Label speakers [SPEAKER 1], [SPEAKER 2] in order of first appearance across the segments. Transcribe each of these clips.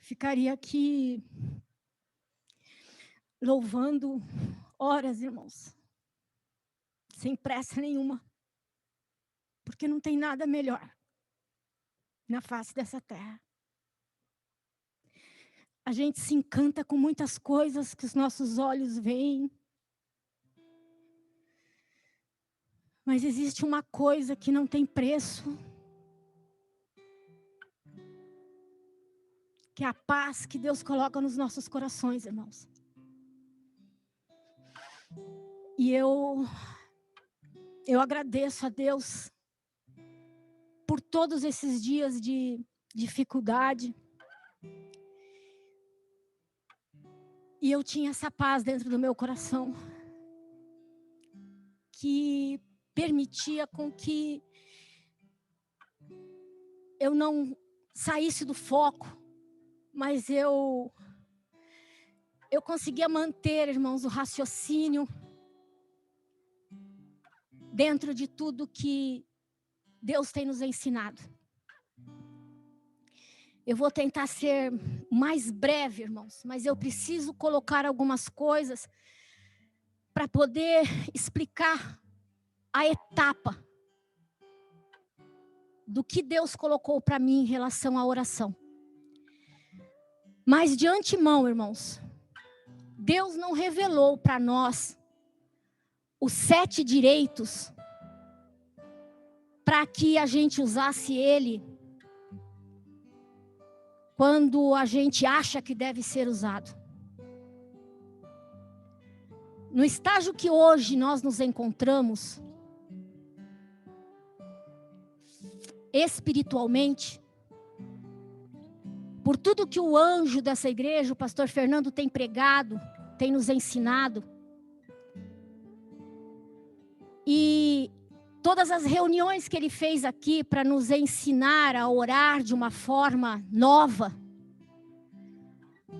[SPEAKER 1] Ficaria aqui louvando horas, irmãos, sem pressa nenhuma, porque não tem nada melhor na face dessa terra. A gente se encanta com muitas coisas que os nossos olhos veem, mas existe uma coisa que não tem preço, que é a paz que Deus coloca nos nossos corações, irmãos. E eu agradeço a Deus por todos esses dias de dificuldade. E eu tinha essa paz dentro do meu coração, que permitia com que eu não saísse do foco, mas eu conseguia manter, irmãos, o raciocínio dentro de tudo que Deus tem nos ensinado. Eu vou tentar ser mais breve, irmãos, mas eu preciso colocar algumas coisas para poder explicar a etapa do que Deus colocou para mim em relação à oração. Mas de antemão, irmãos, Deus não revelou para nós os 7 direitos para que a gente usasse ele quando a gente acha que deve ser usado. No estágio que hoje nós nos encontramos, espiritualmente, por tudo que o anjo dessa igreja, o pastor Fernando, tem pregado, tem nos ensinado, e todas as reuniões que ele fez aqui para nos ensinar a orar de uma forma nova,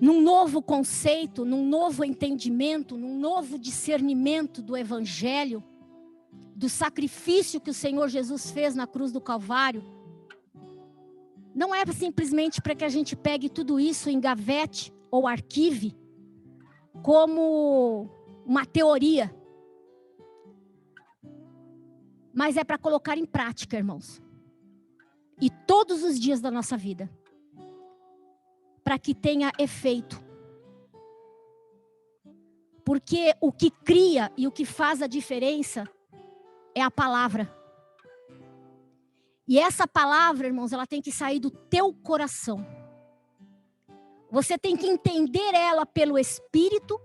[SPEAKER 1] num novo conceito, num novo entendimento, num novo discernimento do evangelho, do sacrifício que o Senhor Jesus fez na cruz do Calvário, não é simplesmente para que a gente pegue tudo isso em gavete ou arquive como uma teoria, mas é para colocar em prática, irmãos. E todos os dias da nossa vida, para que tenha efeito. Porque o que cria e o que faz a diferença é a palavra. E essa palavra, irmãos, ela tem que sair do teu coração. Você tem que entender ela pelo Espírito,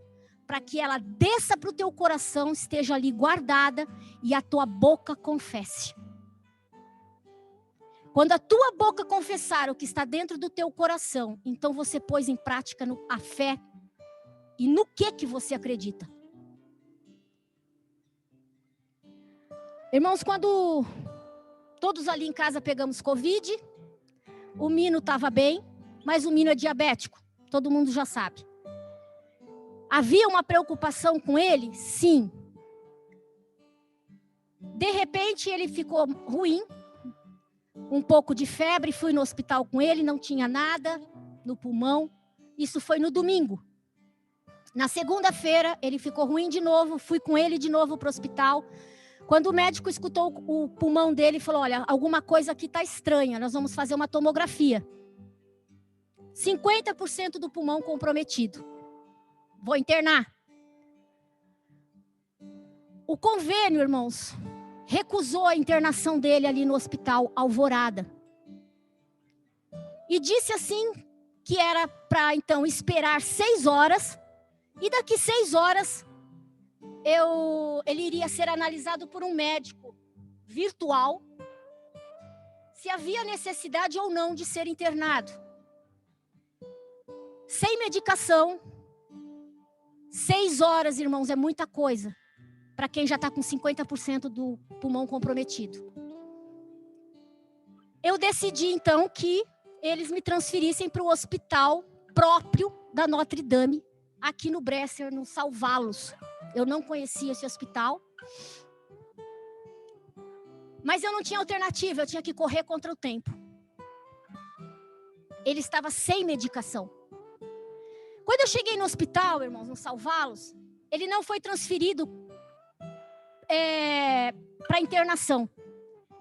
[SPEAKER 1] para que ela desça para o teu coração, esteja ali guardada e a tua boca confesse. Quando a tua boca confessar o que está dentro do teu coração, então você pôs em prática a fé e no que você acredita. Irmãos, quando todos ali em casa pegamos Covid, o Mino estava bem, mas o Mino é diabético, todo mundo já sabe. Havia uma preocupação com ele? Sim. De repente ele ficou ruim, um pouco de febre, fui no hospital com ele, não tinha nada no pulmão. Isso foi no domingo. Na segunda-feira ele ficou ruim de novo, fui com ele de novo para o hospital. Quando o médico escutou o pulmão dele, falou: olha, alguma coisa aqui está estranha, nós vamos fazer uma tomografia. 50% do pulmão comprometido. Vou internar. O convênio, irmãos, recusou a internação dele ali no hospital Alvorada. E disse assim que era para então esperar 6 horas. E daqui 6 horas ele iria ser analisado por um médico virtual se havia necessidade ou não de ser internado. Sem medicação. 6 horas, irmãos, é muita coisa para quem já está com 50% do pulmão comprometido. Eu decidi então que eles me transferissem para o hospital próprio da Notre Dame, aqui no Bresser, no Salvá-los. Eu não conhecia esse hospital. Mas eu não tinha alternativa, eu tinha que correr contra o tempo. ele estava sem medicação. Quando eu cheguei no hospital, irmãos, no Salvá-los, ele não foi transferido para internação.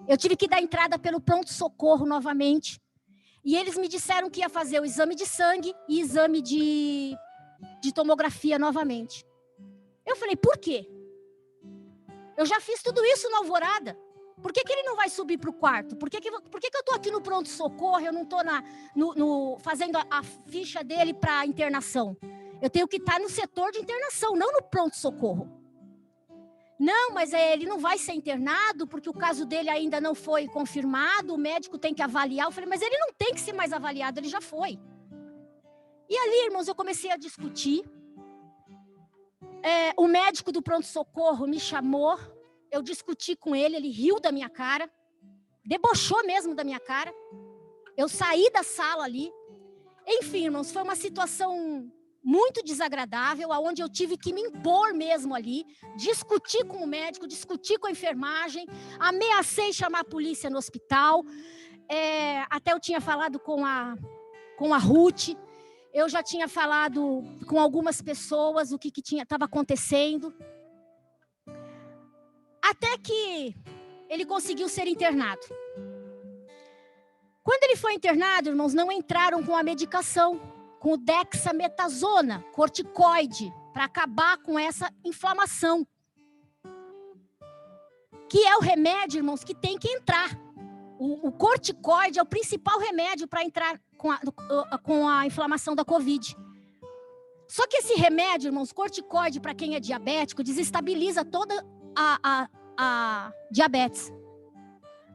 [SPEAKER 1] Eu tive que dar entrada pelo pronto-socorro novamente. E eles me disseram que ia fazer o exame de sangue e exame de tomografia novamente. Eu falei, por quê? Eu já fiz tudo isso na Alvorada. Por que ele não vai subir para o quarto? Por que eu estou aqui no pronto-socorro e eu não estou fazendo a ficha dele para internação? Eu tenho que estar no setor de internação, não no pronto-socorro. Não, mas ele não vai ser internado porque o caso dele ainda não foi confirmado, o médico tem que avaliar. Eu falei, mas ele não tem que ser mais avaliado, ele já foi. E ali, irmãos, eu comecei a discutir. O médico do pronto-socorro me chamou, eu discuti com ele, ele riu da minha cara, debochou mesmo da minha cara. Eu saí da sala ali. Enfim, irmãos, foi uma situação muito desagradável, onde eu tive que me impor mesmo ali, discutir com o médico, discutir com a enfermagem, ameacei chamar a polícia no hospital, até eu tinha falado com a Ruth, eu já tinha falado com algumas pessoas o que estava acontecendo, até que ele conseguiu ser internado. Quando ele foi internado, irmãos, não entraram com a medicação, com o dexametasona, corticoide, para acabar com essa inflamação. Que é o remédio, irmãos, que tem que entrar. O corticoide é o principal remédio para entrar com a inflamação da Covid. Só que esse remédio, irmãos, corticoide, para quem é diabético, desestabiliza toda a diabetes.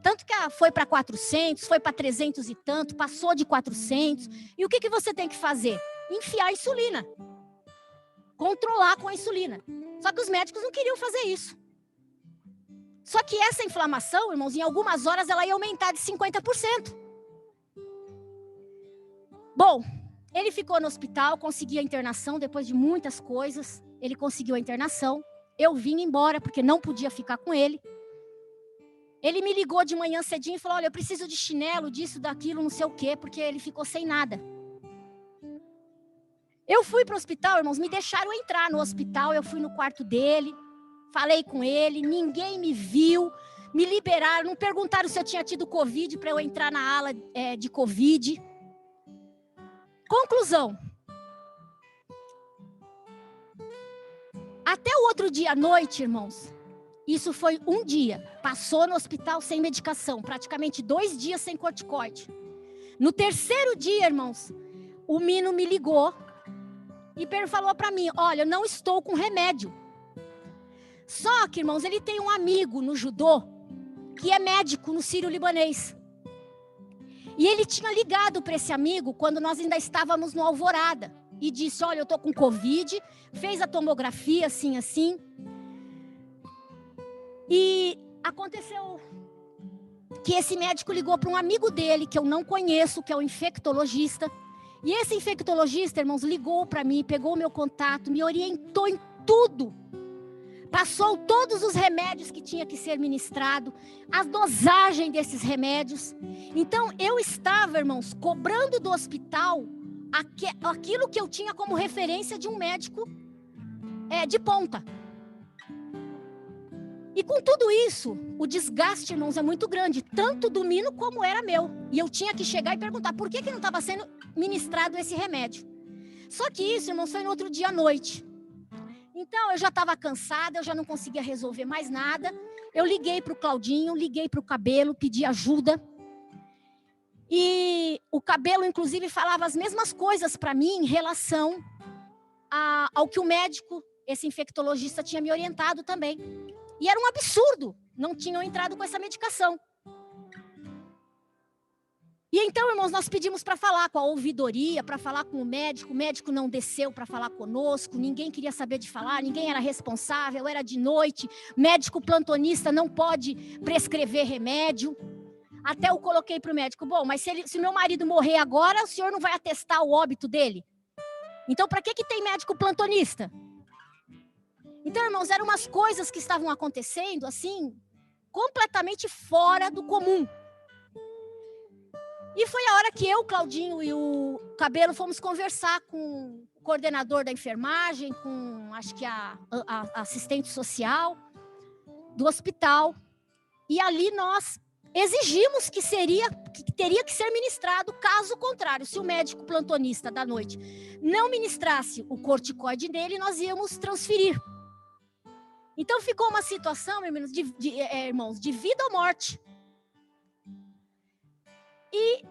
[SPEAKER 1] Tanto que foi para 400, foi para 300 e tanto, passou de 400. E o que você tem que fazer? Enfiar a insulina. Controlar com a insulina. Só que os médicos não queriam fazer isso. Só que essa inflamação, irmãos, em algumas horas ela ia aumentar de 50%. Bom, ele ficou no hospital, conseguiu a internação depois de muitas coisas. Ele conseguiu a internação. Eu vim embora porque não podia ficar com ele. Ele me ligou de manhã cedinho e falou, olha, eu preciso de chinelo, disso, daquilo, não sei o quê, porque ele ficou sem nada. Eu fui para o hospital, irmãos, me deixaram entrar no hospital, eu fui no quarto dele, falei com ele, ninguém me viu, me liberaram, não perguntaram se eu tinha tido Covid para eu entrar na ala de Covid. Conclusão. Até o outro dia à noite, irmãos, isso foi um dia, passou no hospital sem medicação, praticamente 2 dias sem corticoide. No terceiro dia, irmãos, o Mino me ligou e falou para mim, olha, eu não estou com remédio. Só que, irmãos, ele tem um amigo no judô, que é médico no Sírio-Libanês. E ele tinha ligado para esse amigo quando nós ainda estávamos no Alvorada. E disse, olha, eu estou com Covid, fez a tomografia, assim, assim. E aconteceu que esse médico ligou para um amigo dele, que eu não conheço, que é um infectologista. E esse infectologista, irmãos, ligou para mim, pegou o meu contato, me orientou em tudo. Passou todos os remédios que tinha que ser ministrado, a dosagem desses remédios. Então, eu estava, irmãos, cobrando do hospital aquilo que eu tinha como referência de um médico de ponta. E com tudo isso, o desgaste, irmãos, é muito grande, tanto do Mino como era meu. E eu tinha que chegar e perguntar por que não estava sendo ministrado esse remédio. Só que isso, irmãos, foi no outro dia à noite. Então, eu já estava cansada, eu já não conseguia resolver mais nada. Eu liguei para o Claudinho, liguei para o Cabelo, pedi ajuda. E o Cabelo, inclusive, falava as mesmas coisas para mim em relação ao que o médico, esse infectologista, tinha me orientado também. E era um absurdo, não tinham entrado com essa medicação. E então, irmãos, nós pedimos para falar com a ouvidoria, para falar com o médico não desceu para falar conosco, ninguém queria saber de falar, ninguém era responsável, era de noite, médico plantonista não pode prescrever remédio. Até eu coloquei para o médico, bom, mas se meu marido morrer agora, o senhor não vai atestar o óbito dele? Então, para que tem médico plantonista? Então, irmãos, eram umas coisas que estavam acontecendo, assim, completamente fora do comum. E foi a hora que eu, Claudinho e o Cabelo fomos conversar com o coordenador da enfermagem, com acho que a assistente social do hospital. E ali nós exigimos que teria que ser ministrado, caso contrário, se o médico plantonista da noite não ministrasse o corticoide nele, nós íamos transferir. Então ficou uma situação, irmãos, de vida ou morte. E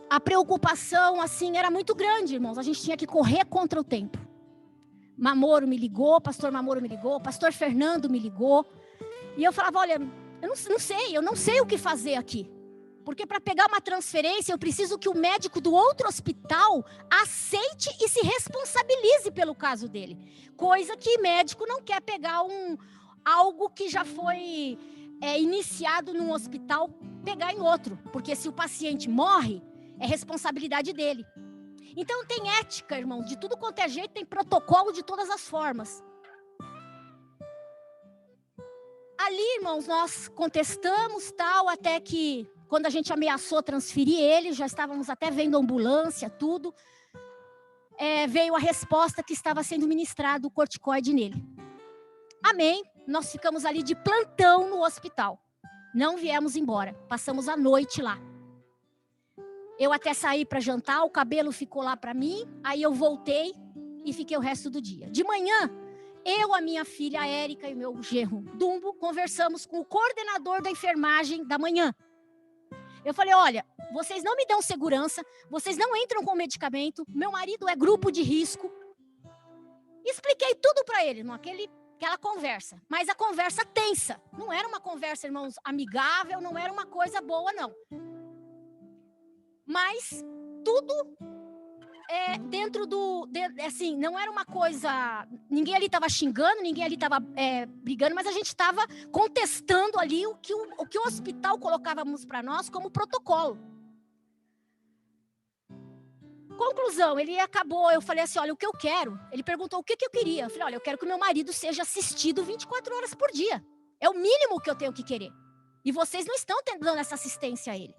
[SPEAKER 1] a preocupação, assim, era muito grande, irmãos. A gente tinha que correr contra o tempo. Mamoro me ligou, pastor Mamoro me ligou, pastor Fernando me ligou. E eu falava, olha, eu não sei o que fazer aqui. Porque para pegar uma transferência, eu preciso que o médico do outro hospital aceite e se responsabilize pelo caso dele. Coisa que médico não quer pegar algo que já foi iniciado num hospital, pegar em outro. Porque se o paciente morre, é responsabilidade dele. Então tem ética, irmão, de tudo quanto é jeito, tem protocolo de todas as formas. Ali, irmãos, nós contestamos tal, até que quando a gente ameaçou transferir ele, já estávamos até vendo ambulância, tudo, veio a resposta que estava sendo ministrado o corticoide nele. Amém. Nós ficamos ali de plantão no hospital. Não viemos embora, passamos a noite lá. Eu até saí para jantar, o Cabelo ficou lá para mim, aí eu voltei e fiquei o resto do dia. De manhã, eu, a minha filha Érica e o meu genro Dumbo, conversamos com o coordenador da enfermagem da manhã. Eu falei, olha, vocês não me dão segurança, vocês não entram com medicamento, meu marido é grupo de risco. Expliquei tudo para ele, aquela conversa, mas a conversa tensa. Não era uma conversa, irmãos, amigável, não era uma coisa boa, não. Mas tudo dentro assim, não era uma coisa, ninguém ali estava xingando, ninguém ali estava brigando, mas a gente estava contestando ali o que o hospital colocávamos para nós como protocolo. Conclusão, ele acabou, eu falei assim, olha, o que eu quero, ele perguntou o que eu queria, eu falei, olha, eu quero que o meu marido seja assistido 24 horas por dia, é o mínimo que eu tenho que querer, e vocês não estão dando essa assistência a ele.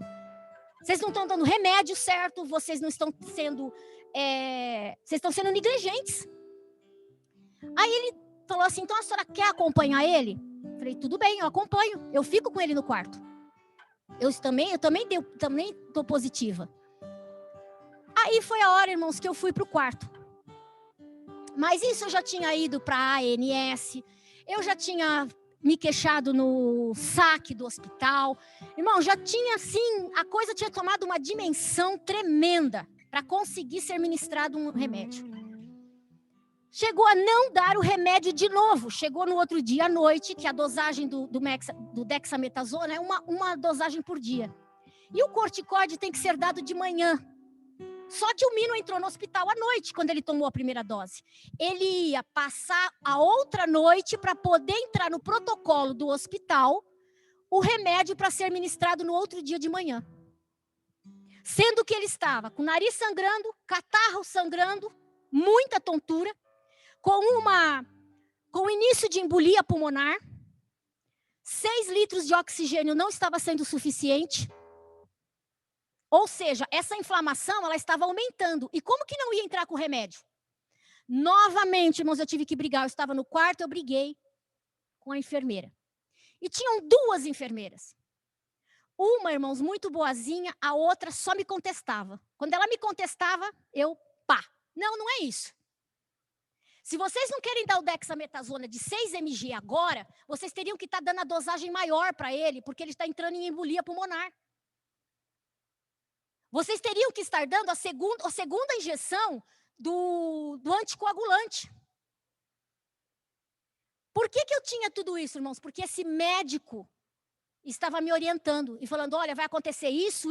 [SPEAKER 1] Vocês não estão dando remédio certo, vocês não estão sendo... vocês estão sendo negligentes. Aí ele falou assim, então a senhora quer acompanhar ele? Eu falei, tudo bem, eu acompanho, eu fico com ele no quarto. Eu também estou positiva. Aí foi a hora, irmãos, que eu fui para o quarto. Mas isso eu já tinha ido para a ANS, eu já tinha me queixado no saque do hospital. Irmão, já tinha assim, a coisa tinha tomado uma dimensão tremenda para conseguir ser ministrado um remédio. Chegou a não dar o remédio de novo. Chegou no outro dia à noite, que a dosagem do dexametasona é uma dosagem por dia. E o corticoide tem que ser dado de manhã. Só que o Mino entrou no hospital à noite, quando ele tomou a primeira dose. Ele ia passar a outra noite para poder entrar no protocolo do hospital o remédio para ser ministrado no outro dia de manhã. Sendo que ele estava com o nariz sangrando, catarro sangrando, muita tontura, com início de embolia pulmonar, 6 litros de oxigênio não estava sendo suficiente. Ou seja, essa inflamação, ela estava aumentando. E como que não ia entrar com o remédio? Novamente, irmãos, eu tive que brigar. Eu estava no quarto, eu briguei com a enfermeira. E tinham 2 enfermeiras. Uma, irmãos, muito boazinha, a outra só me contestava. Quando ela me contestava, eu, não é isso. Se vocês não querem dar o dexametasona de 6 mg agora, vocês teriam que estar dando a dosagem maior para ele, porque ele está entrando em embolia pulmonar. Vocês teriam que estar dando a segunda injeção do anticoagulante. Por que eu tinha tudo isso, irmãos? Porque esse médico estava me orientando e falando, olha, vai acontecer isso,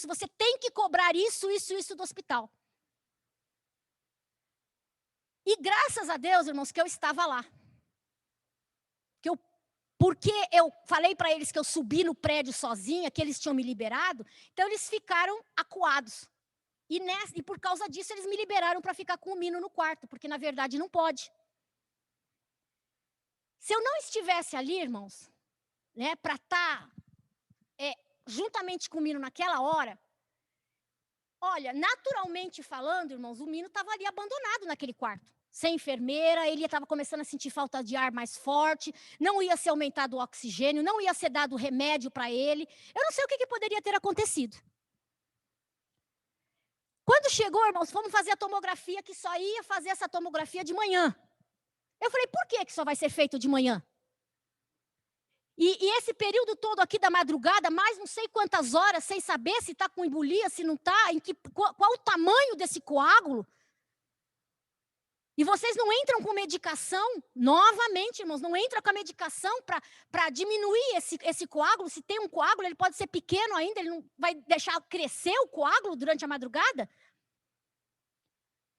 [SPEAKER 1] você tem que cobrar isso do hospital. E graças a Deus, irmãos, que eu estava lá. Porque eu falei para eles que eu subi no prédio sozinha, que eles tinham me liberado, então eles ficaram acuados. E por causa disso, eles me liberaram para ficar com o Mino no quarto, porque na verdade não pode. Se eu não estivesse ali, irmãos, né, para estar juntamente com o Mino naquela hora, olha, naturalmente falando, irmãos, o Mino estava ali abandonado naquele quarto. Sem enfermeira, ele estava começando a sentir falta de ar mais forte, não ia ser aumentado o oxigênio, não ia ser dado remédio para ele. Eu não sei o que poderia ter acontecido. Quando chegou, irmãos, fomos fazer a tomografia, que só ia fazer essa tomografia de manhã. Eu falei, por que só vai ser feito de manhã? E esse período todo aqui da madrugada, mais não sei quantas horas, sem saber se está com embolia, se não está, qual o tamanho desse coágulo. E vocês não entram com medicação, novamente, irmãos, não entram com a medicação para diminuir esse coágulo. Se tem um coágulo, ele pode ser pequeno ainda, ele não vai deixar crescer o coágulo durante a madrugada.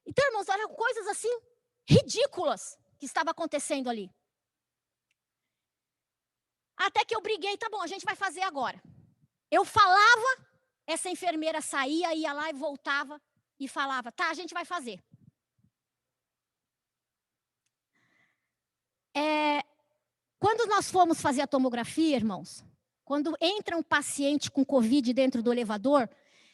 [SPEAKER 1] Então, irmãos, olha, coisas assim, ridículas que estavam acontecendo ali. Até que eu briguei, tá bom, a gente vai fazer agora. Eu falava, essa enfermeira saía, ia lá e voltava e falava, tá, a gente vai fazer. Quando nós fomos fazer a tomografia, irmãos, quando entra um paciente com Covid dentro do elevador,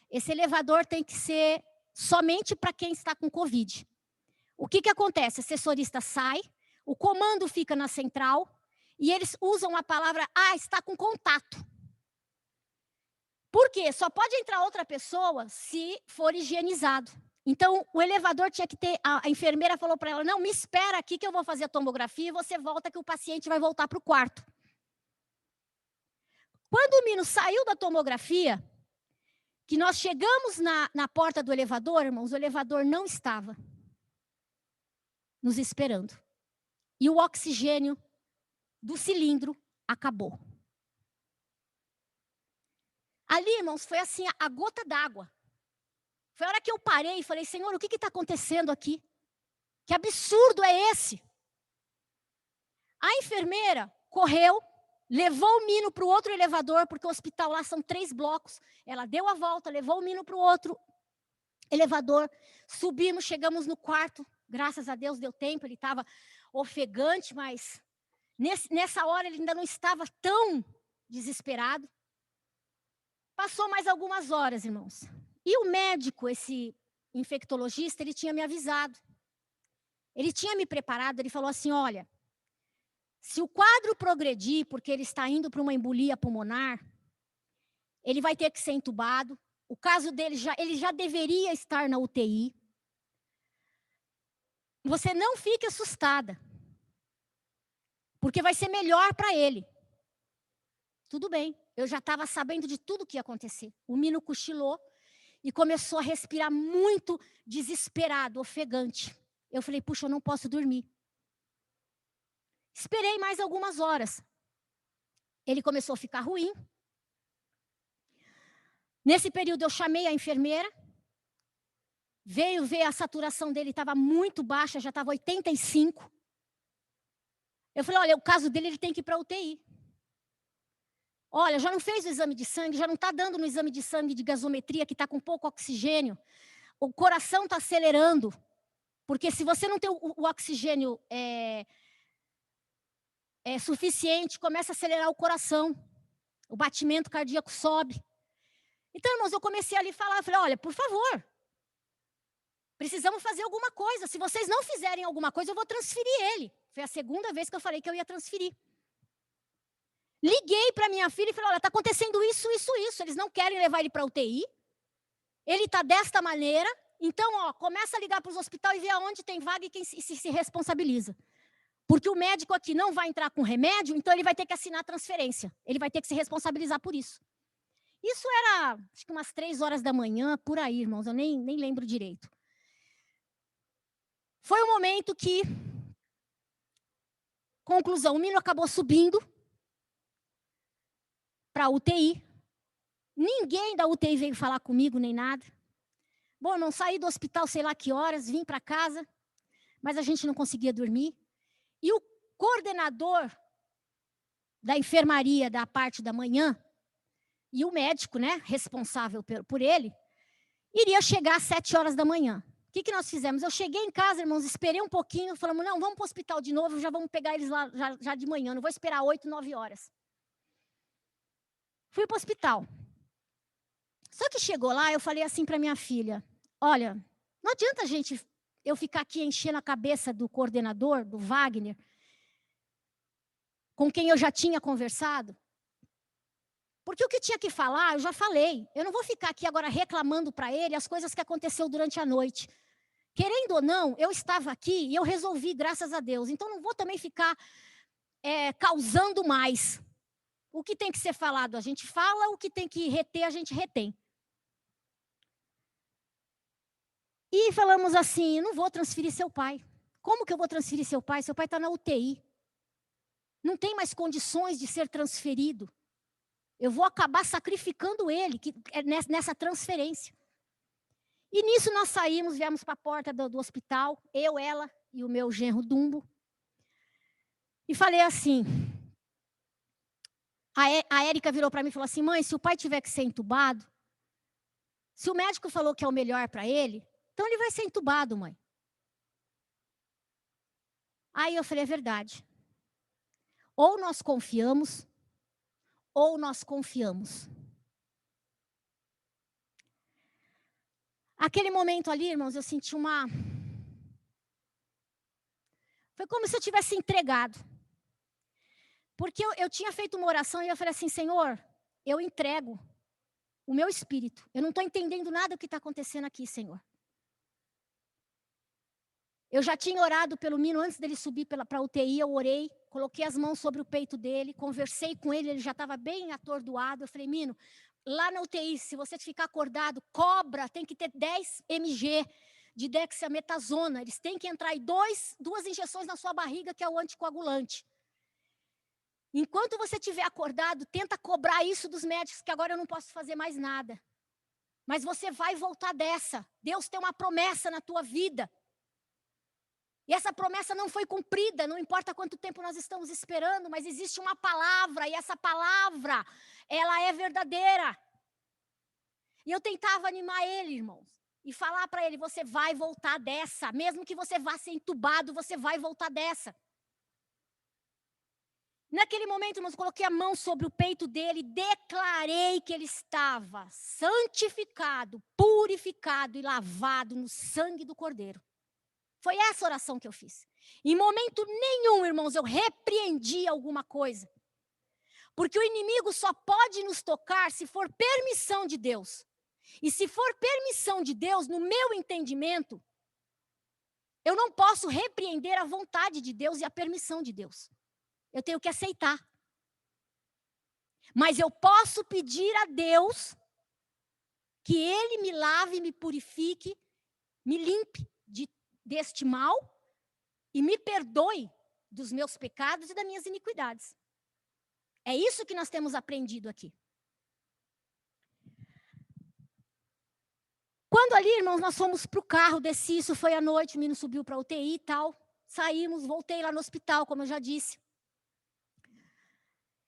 [SPEAKER 1] esse elevador tem que ser somente para quem está com Covid. O que acontece? A assessorista sai, o comando fica na central e eles usam a palavra, está com contato. Por quê? Só pode entrar outra pessoa se for higienizado. Então, o elevador tinha que ter, a enfermeira falou para ela, não, me espera aqui que eu vou fazer a tomografia e você volta que o paciente vai voltar para o quarto. Quando o Mino saiu da tomografia, que nós chegamos na porta do elevador, irmãos, o elevador não estava nos esperando. E o oxigênio do cilindro acabou. Ali, irmãos, foi assim, a gota d'água. Foi a hora que eu parei e falei, Senhor, o que está acontecendo aqui? Que absurdo é esse? A enfermeira correu, levou o Mino para o outro elevador, porque o hospital lá são 3 blocos. Ela deu a volta, levou o Mino para o outro elevador. Subimos, chegamos no quarto. Graças a Deus deu tempo, ele estava ofegante, mas nessa hora ele ainda não estava tão desesperado. Passou mais algumas horas, irmãos. E o médico, esse infectologista, ele tinha me avisado. Ele tinha me preparado, ele falou assim, olha, se o quadro progredir, porque ele está indo para uma embolia pulmonar, ele vai ter que ser entubado. O caso dele, ele já deveria estar na UTI. Você não fique assustada, porque vai ser melhor para ele. Tudo bem, eu já estava sabendo de tudo que ia acontecer. O Mino cochilou e começou a respirar muito desesperado, ofegante. Eu falei, puxa, eu não posso dormir. Esperei mais algumas horas. Ele começou a ficar ruim. Nesse período eu chamei a enfermeira. Veio ver a saturação dele, estava muito baixa, já estava 85. Eu falei, olha, o caso dele, ele tem que ir para a UTI. Olha, já não fez o exame de sangue, já não está dando no exame de sangue de gasometria, que está com pouco oxigênio. O coração está acelerando. Porque se você não tem o oxigênio suficiente, começa a acelerar o coração. O batimento cardíaco sobe. Então, irmãos, eu comecei ali a falar, eu falei, olha, por favor, precisamos fazer alguma coisa. Se vocês não fizerem alguma coisa, eu vou transferir ele. Foi a segunda vez que eu falei que eu ia transferir. Liguei para minha filha e falei, olha, está acontecendo isso. Eles não querem levar ele para a UTI. Ele está desta maneira. Então, começa a ligar para os hospitais e ver aonde tem vaga e quem se responsabiliza. Porque o médico aqui não vai entrar com remédio, então ele vai ter que assinar a transferência. Ele vai ter que se responsabilizar por isso. Isso era, acho que umas 3 horas da manhã, por aí, irmãos. Eu nem lembro direito. Foi um momento que, conclusão, o Mino acabou subindo para a UTI. Ninguém da UTI veio falar comigo, nem nada. Bom, não saí do hospital sei lá que horas, vim para casa, mas a gente não conseguia dormir. E o coordenador da enfermaria da parte da manhã, e o médico, né, responsável por ele, iria chegar às 7 horas da manhã. O que nós fizemos? Eu cheguei em casa, irmãos, esperei um pouquinho, falamos, não, vamos para o hospital de novo, já vamos pegar eles lá já de manhã, não vou esperar 8, 9 horas. Fui para o hospital. Só que chegou lá, eu falei assim para minha filha, olha, não adianta eu ficar aqui enchendo a cabeça do coordenador, do Wagner, com quem eu já tinha conversado. Porque o que tinha que falar, eu já falei. Eu não vou ficar aqui agora reclamando para ele as coisas que aconteceu durante a noite. Querendo ou não, eu estava aqui e eu resolvi, graças a Deus. Então, não vou também ficar causando mais. O que tem que ser falado, a gente fala. O que tem que reter, a gente retém. E falamos assim, não vou transferir seu pai. Como que eu vou transferir seu pai? Seu pai está na UTI. Não tem mais condições de ser transferido. Eu vou acabar sacrificando ele nessa transferência. E nisso nós saímos, viemos para a porta do hospital, eu, ela e o meu genro Dumbo. E falei assim, a Érica virou para mim e falou assim, mãe, se o pai tiver que ser entubado, se o médico falou que é o melhor para ele, então ele vai ser entubado, mãe. Aí eu falei, é verdade. Ou nós confiamos, ou nós confiamos. Aquele momento ali, irmãos, eu senti Foi como se eu tivesse entregado. Porque eu tinha feito uma oração e eu falei assim, Senhor, eu entrego o meu espírito. Eu não estou entendendo nada do que está acontecendo aqui, Senhor. Eu já tinha orado pelo Mino antes dele subir para a UTI, eu orei, coloquei as mãos sobre o peito dele, conversei com ele, ele já estava bem atordoado. Eu falei, Mino, lá na UTI, se você ficar acordado, cobra, tem que ter 10 mg de dexametasona. Eles têm que entrar em duas injeções na sua barriga, que é o anticoagulante. Enquanto você estiver acordado, tenta cobrar isso dos médicos, que agora eu não posso fazer mais nada. Mas você vai voltar dessa. Deus tem uma promessa na tua vida. E essa promessa não foi cumprida, não importa quanto tempo nós estamos esperando, mas existe uma palavra, e essa palavra, ela é verdadeira. E eu tentava animar ele, irmãos, e falar para ele, você vai voltar dessa, mesmo que você vá ser entubado, você vai voltar dessa. Naquele momento, irmãos, coloquei a mão sobre o peito dele, declarei que ele estava santificado, purificado e lavado no sangue do Cordeiro. Foi essa oração que eu fiz. Em momento nenhum, irmãos, eu repreendi alguma coisa. Porque o inimigo só pode nos tocar se for permissão de Deus. E se for permissão de Deus, no meu entendimento, eu não posso repreender a vontade de Deus e a permissão de Deus. Eu tenho que aceitar. Mas eu posso pedir a Deus que Ele me lave, me purifique, me limpe deste mal e me perdoe dos meus pecados e das minhas iniquidades. É isso que nós temos aprendido aqui. Quando ali, irmãos, nós fomos para o carro, desci, isso foi à noite, o menino subiu para a UTI e tal. Saímos, voltei lá no hospital, como eu já disse.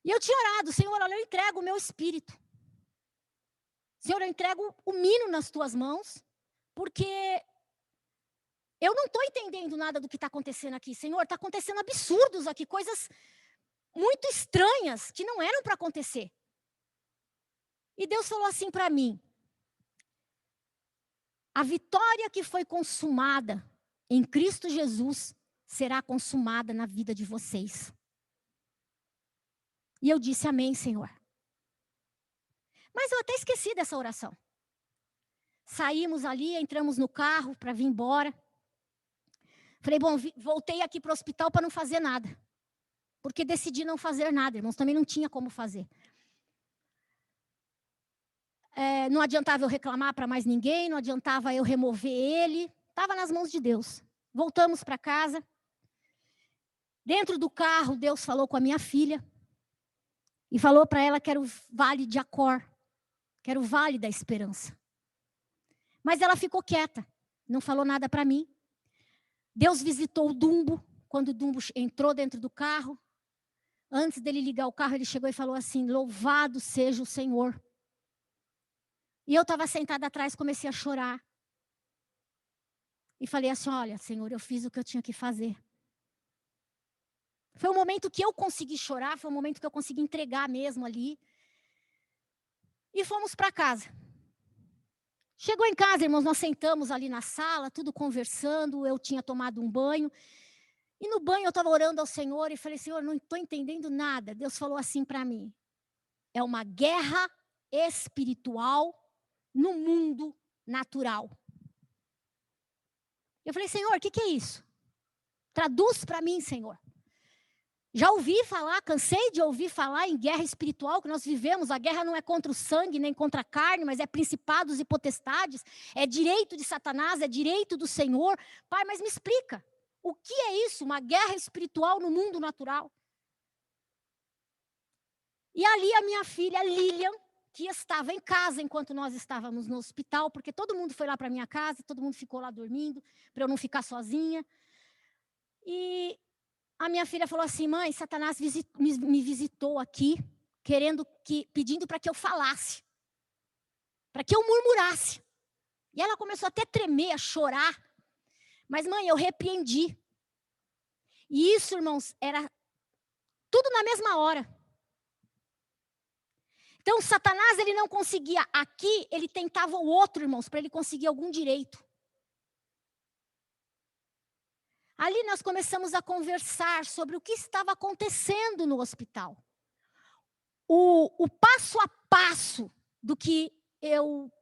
[SPEAKER 1] E eu tinha orado, Senhor, olha, eu entrego o meu espírito. Senhor, eu entrego o menino nas tuas mãos, porque eu não estou entendendo nada do que está acontecendo aqui. Senhor, está acontecendo absurdos aqui, coisas muito estranhas que não eram para acontecer. E Deus falou assim para mim, a vitória que foi consumada em Cristo Jesus será consumada na vida de vocês. E eu disse amém, Senhor. Mas eu até esqueci dessa oração. Saímos ali, entramos no carro para vir embora. Falei, bom, voltei aqui para o hospital para não fazer nada. Porque decidi não fazer nada, irmãos, também não tinha como fazer. Não adiantava eu reclamar para mais ninguém, não adiantava eu remover ele. Estava nas mãos de Deus. Voltamos para casa. Dentro do carro, Deus falou com a minha filha. E falou para ela que era o vale de Acor. Que era o vale da esperança. Mas ela ficou quieta. Não falou nada para mim. Deus visitou o Dumbo. Quando o Dumbo entrou dentro do carro. Antes dele ligar o carro, ele chegou e falou assim, louvado seja o Senhor. E eu estava sentada atrás, comecei a chorar. E falei assim, olha, Senhor, eu fiz o que eu tinha que fazer. Foi um momento que eu consegui chorar, foi um momento que eu consegui entregar mesmo ali. E fomos para casa. Chegou em casa, irmãos, nós sentamos ali na sala, tudo conversando, eu tinha tomado um banho. E no banho eu estava orando ao Senhor e falei, Senhor, não estou entendendo nada. Deus falou assim para mim, é uma guerra espiritual no mundo natural. Eu falei, Senhor, o que é isso? Traduz para mim, Senhor. Já ouvi falar, cansei de ouvir falar em guerra espiritual que nós vivemos. A guerra não é contra o sangue, nem contra a carne, mas é principados e potestades. É direito de Satanás, é direito do Senhor. Pai, mas me explica, o que é isso? Uma guerra espiritual no mundo natural? E ali a minha filha, Lilian, que estava em casa enquanto nós estávamos no hospital, porque todo mundo foi lá para minha casa, todo mundo ficou lá dormindo, para eu não ficar sozinha. E a minha filha falou assim, mãe, Satanás me visitou aqui, pedindo para que eu falasse, para que eu murmurasse. E ela começou até a tremer, a chorar. Mas, mãe, eu repreendi. E isso, irmãos, era tudo na mesma hora. Então, Satanás, ele não conseguia aqui, ele tentava o outro, irmãos, para ele conseguir algum direito. Ali nós começamos a conversar sobre o que estava acontecendo no hospital. O passo a passo do que eu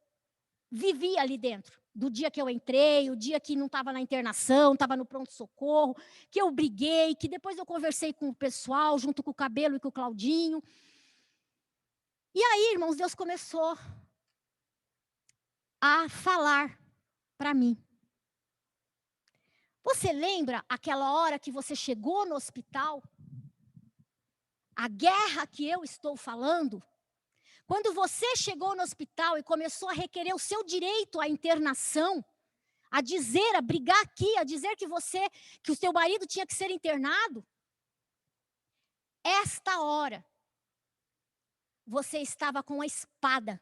[SPEAKER 1] vivi ali dentro. Do dia que eu entrei, o dia que não estava na internação, estava no pronto-socorro, que eu briguei, que depois eu conversei com o pessoal, junto com o Cabelo e com o Claudinho. E aí, irmãos, Deus começou a falar para mim. Você lembra aquela hora que você chegou no hospital? A guerra que eu estou falando? Quando você chegou no hospital e começou a requerer o seu direito à internação, a dizer, a brigar aqui, a dizer que o seu marido tinha que ser internado, esta hora, você estava com a espada.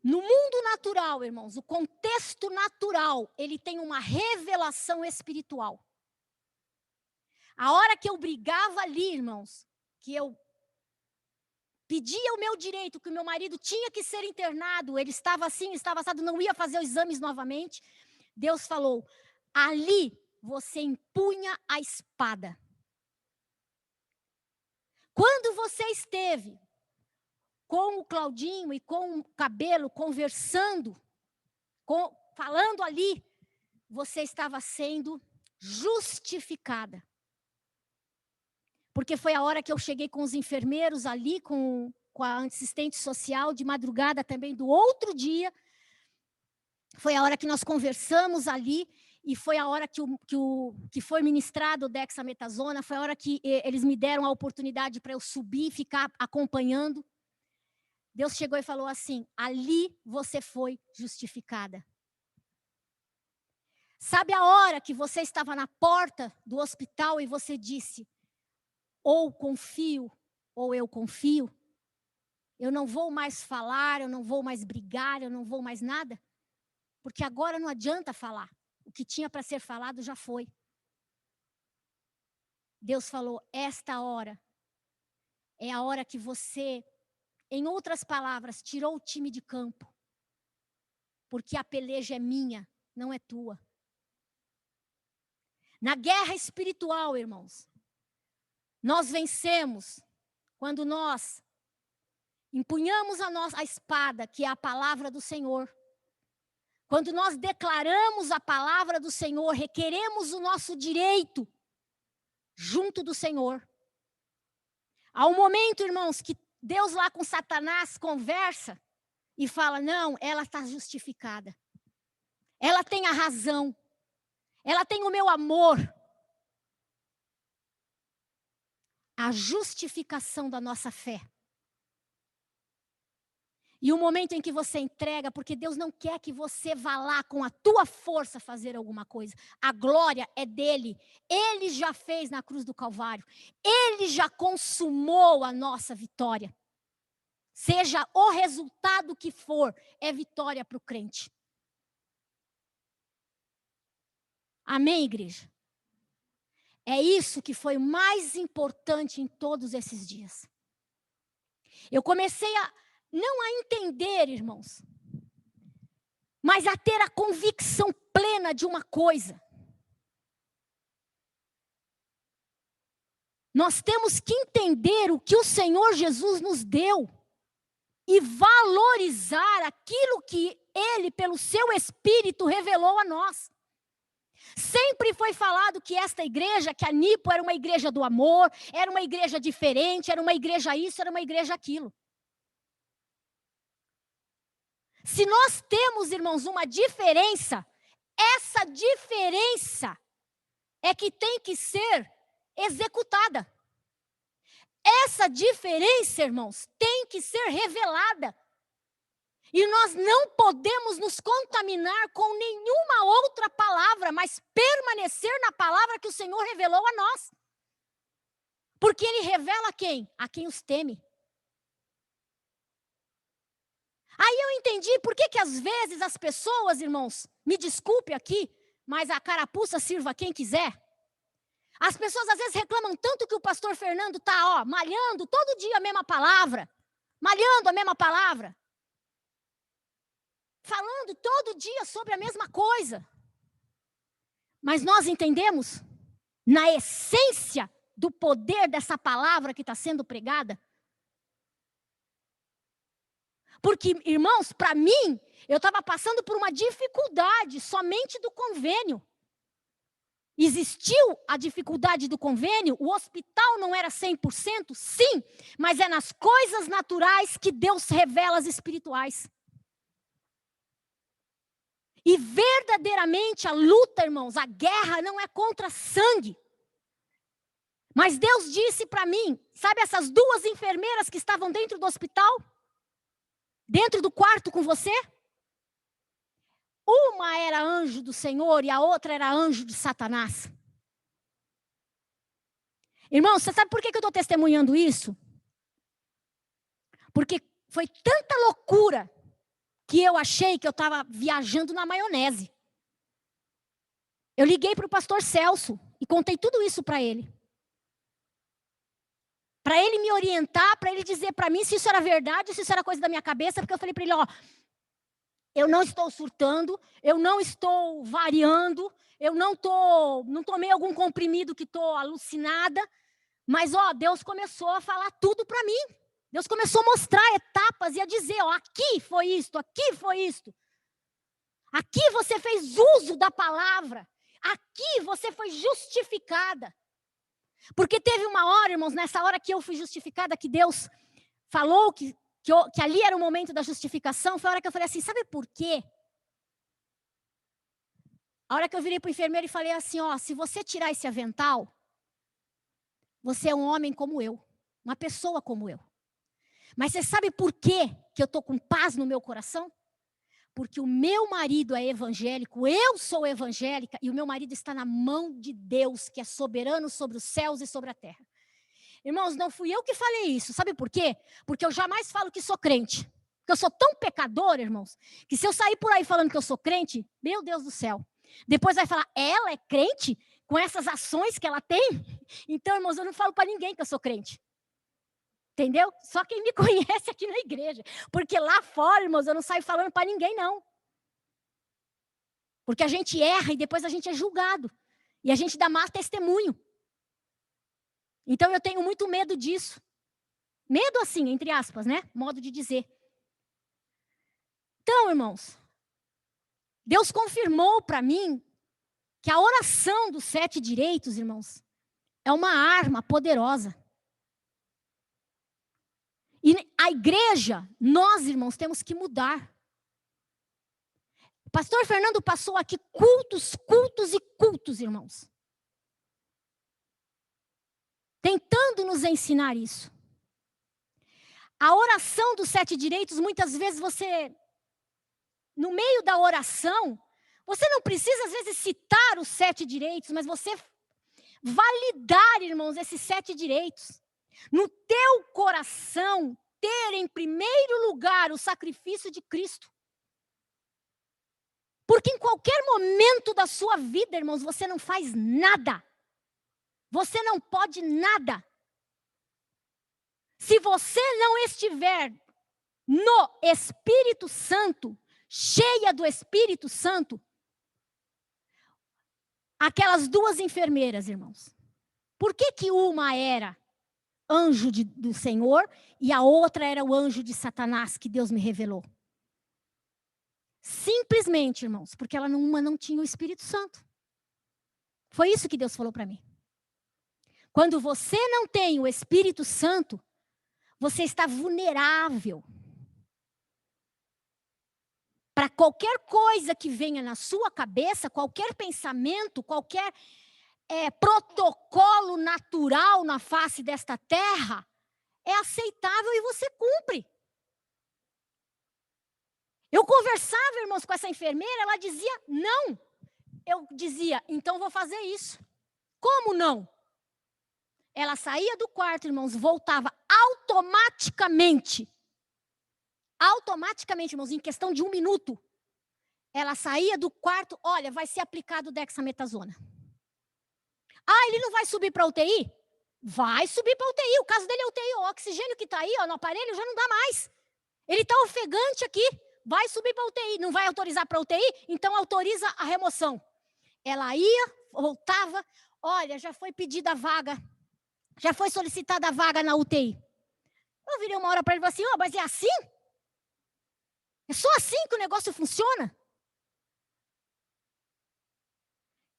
[SPEAKER 1] No mundo natural, irmãos, o contexto natural, ele tem uma revelação espiritual. A hora que eu brigava ali, irmãos, que eu pedia o meu direito, que o meu marido tinha que ser internado, ele estava assim, estava assado, não ia fazer os exames novamente, Deus falou, ali você empunha a espada. Quando você esteve com o Claudinho e com o Cabelo conversando, falando ali, você estava sendo justificada. Porque foi a hora que eu cheguei com os enfermeiros ali, com a assistente social, de madrugada também do outro dia. Foi a hora que nós conversamos ali, e foi a hora que foi ministrado o dexametasona, foi a hora que eles me deram a oportunidade para eu subir e ficar acompanhando. Deus chegou e falou assim, ali você foi justificada. Sabe a hora que você estava na porta do hospital e você disse, ou confio, ou eu confio? Eu não vou mais falar, eu não vou mais brigar, eu não vou mais nada? Porque agora não adianta falar. O que tinha para ser falado já foi. Deus falou, esta hora é a hora que você, em outras palavras, tirou o time de campo. Porque a peleja é minha, não é tua. Na guerra espiritual, irmãos, nós vencemos quando nós empunhamos a espada, que é a palavra do Senhor. Quando nós declaramos a palavra do Senhor, requeremos o nosso direito junto do Senhor. Há um momento, irmãos, que Deus lá com Satanás conversa e fala, não, ela está justificada. Ela tem a razão. Ela tem o meu amor. A justificação da nossa fé. E o momento em que você entrega, porque Deus não quer que você vá lá com a tua força fazer alguma coisa. A glória é dele. Ele já fez na cruz do Calvário. Ele já consumou a nossa vitória. Seja o resultado que for, é vitória para o crente. Amém, igreja? É isso que foi o mais importante em todos esses dias. Eu comecei a não a entender, irmãos, mas a ter a convicção plena de uma coisa. Nós temos que entender o que o Senhor Jesus nos deu e valorizar aquilo que Ele, pelo seu Espírito, revelou a nós. Sempre foi falado que esta igreja, que a Nipo era uma igreja do amor, era uma igreja diferente, era uma igreja isso, era uma igreja aquilo. Se nós temos, irmãos, uma diferença, essa diferença é que tem que ser executada. Essa diferença, irmãos, tem que ser revelada. E nós não podemos nos contaminar com nenhuma outra palavra, mas permanecer na palavra que o Senhor revelou a nós. Porque Ele revela a quem? A quem os teme. Aí eu entendi por que às vezes as pessoas, irmãos, me desculpe aqui, mas a carapuça sirva a quem quiser. As pessoas às vezes reclamam tanto que o pastor Fernando está, malhando todo dia a mesma palavra. Malhando a mesma palavra. Falando todo dia sobre a mesma coisa. Mas nós entendemos, na essência do poder dessa palavra que está sendo pregada. Porque, irmãos, para mim, eu estava passando por uma dificuldade somente do convênio. Existiu a dificuldade do convênio, o hospital não era 100%, sim, mas é nas coisas naturais que Deus revela as espirituais. E verdadeiramente a luta, irmãos, a guerra não é contra sangue. Mas Deus disse para mim, sabe essas duas enfermeiras que estavam dentro do hospital? Dentro do quarto com você? Uma era anjo do Senhor e a outra era anjo de Satanás. Irmão, você sabe por que eu estou testemunhando isso? Porque foi tanta loucura que eu achei que eu estava viajando na maionese. Eu liguei para o pastor Celso e contei tudo isso para ele. Para ele me orientar, para ele dizer para mim se isso era verdade, se isso era coisa da minha cabeça, porque eu falei para ele, eu não estou surtando, eu não estou variando, eu não tomei algum comprimido que estou alucinada, mas Deus começou a falar tudo para mim. Deus começou a mostrar etapas e a dizer, aqui foi isto, aqui foi isto. Aqui você fez uso da palavra, aqui você foi justificada. Porque teve uma hora, irmãos, nessa hora que eu fui justificada, que Deus falou que ali era o momento da justificação, foi a hora que eu falei assim, sabe por quê? A hora que eu virei para o enfermeiro e falei assim, se você tirar esse avental, você é um homem como eu, uma pessoa como eu. Mas você sabe por quê que eu estou com paz no meu coração? Porque o meu marido é evangélico, eu sou evangélica, e o meu marido está na mão de Deus, que é soberano sobre os céus e sobre a terra. Irmãos, não fui eu que falei isso, sabe por quê? Porque eu jamais falo que sou crente. Porque eu sou tão pecador, irmãos, que se eu sair por aí falando que eu sou crente, meu Deus do céu. Depois vai falar, ela é crente? Com essas ações que ela tem? Então, irmãos, eu não falo para ninguém que eu sou crente. Entendeu? Só quem me conhece aqui na igreja. Porque lá fora, irmãos, eu não saio falando para ninguém, não. Porque a gente erra e depois a gente é julgado. E a gente dá má testemunho. Então eu tenho muito medo disso. Medo assim, entre aspas, né? Modo de dizer. Então, irmãos, Deus confirmou para mim que a oração dos 7 direitos, irmãos, é uma arma poderosa. E a igreja, nós, irmãos, temos que mudar. O pastor Fernando passou aqui cultos e cultos, irmãos. Tentando nos ensinar isso. A oração dos 7 direitos, muitas vezes você, no meio da oração, você não precisa às vezes citar os 7 direitos, mas você validar, irmãos, esses 7 direitos. No teu coração, ter em primeiro lugar o sacrifício de Cristo. Porque em qualquer momento da sua vida, irmãos, você não faz nada Você não pode nada. Se você não estiver no Espírito Santo, cheia do Espírito Santo, aquelas duas enfermeiras, irmãos, por que uma era anjo do Senhor e a outra era o anjo de Satanás que Deus me revelou? Simplesmente, irmãos, porque uma não tinha o Espírito Santo. Foi isso que Deus falou para mim. Quando você não tem o Espírito Santo, você está vulnerável para qualquer coisa que venha na sua cabeça, qualquer pensamento, qualquer protocolo natural na face desta terra, é aceitável e você cumpre. Eu conversava, irmãos, com essa enfermeira, ela dizia não. Eu dizia, então vou fazer isso. Como não? Ela saía do quarto, irmãos, voltava automaticamente. Automaticamente, irmãos, em questão de 1 minuto. Ela saía do quarto, olha, vai ser aplicado dexametasona. Ah, ele não vai subir para UTI? Vai subir para UTI. O caso dele é UTI. O oxigênio que está aí, ó, no aparelho já não dá mais. Ele está ofegante aqui. Vai subir para UTI. Não vai autorizar para UTI? Então autoriza a remoção. Ela ia, voltava. Olha, já foi pedida a vaga. Já foi solicitada a vaga na UTI. Eu virei uma hora para ele e falei assim, mas é assim? É só assim que o negócio funciona?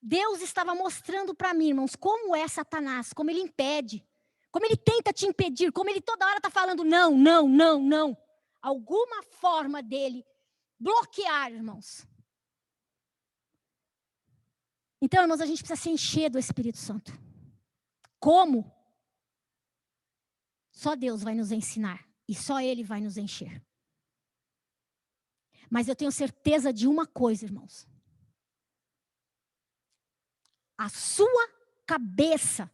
[SPEAKER 1] Deus estava mostrando para mim, irmãos, como é Satanás, como ele impede, como ele tenta te impedir, como ele toda hora está falando não, não, não, não. Alguma forma dele bloquear, irmãos. Então, irmãos, a gente precisa se encher do Espírito Santo. Como? Só Deus vai nos ensinar e só Ele vai nos encher. Mas eu tenho certeza de uma coisa, irmãos. A sua cabeça,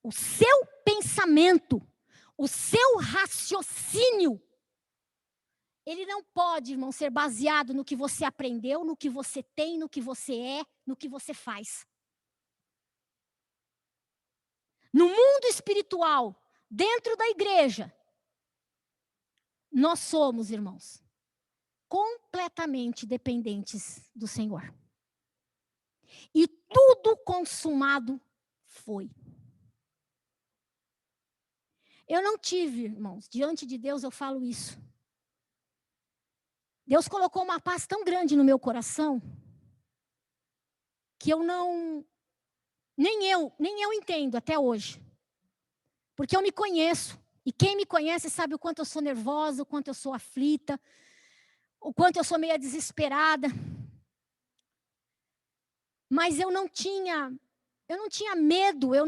[SPEAKER 1] o seu pensamento, o seu raciocínio, ele não pode, irmão, ser baseado no que você aprendeu, no que você tem, no que você é, no que você faz. No mundo espiritual, dentro da igreja, nós somos, irmãos, completamente dependentes do Senhor. E tudo consumado foi. Eu não tive, irmãos, diante de Deus eu falo isso. Deus colocou uma paz tão grande no meu coração que eu não, nem eu entendo até hoje. Porque eu me conheço. E quem me conhece sabe o quanto eu sou nervosa, o quanto eu sou aflita, o quanto eu sou meio desesperada. Mas eu não tinha medo, eu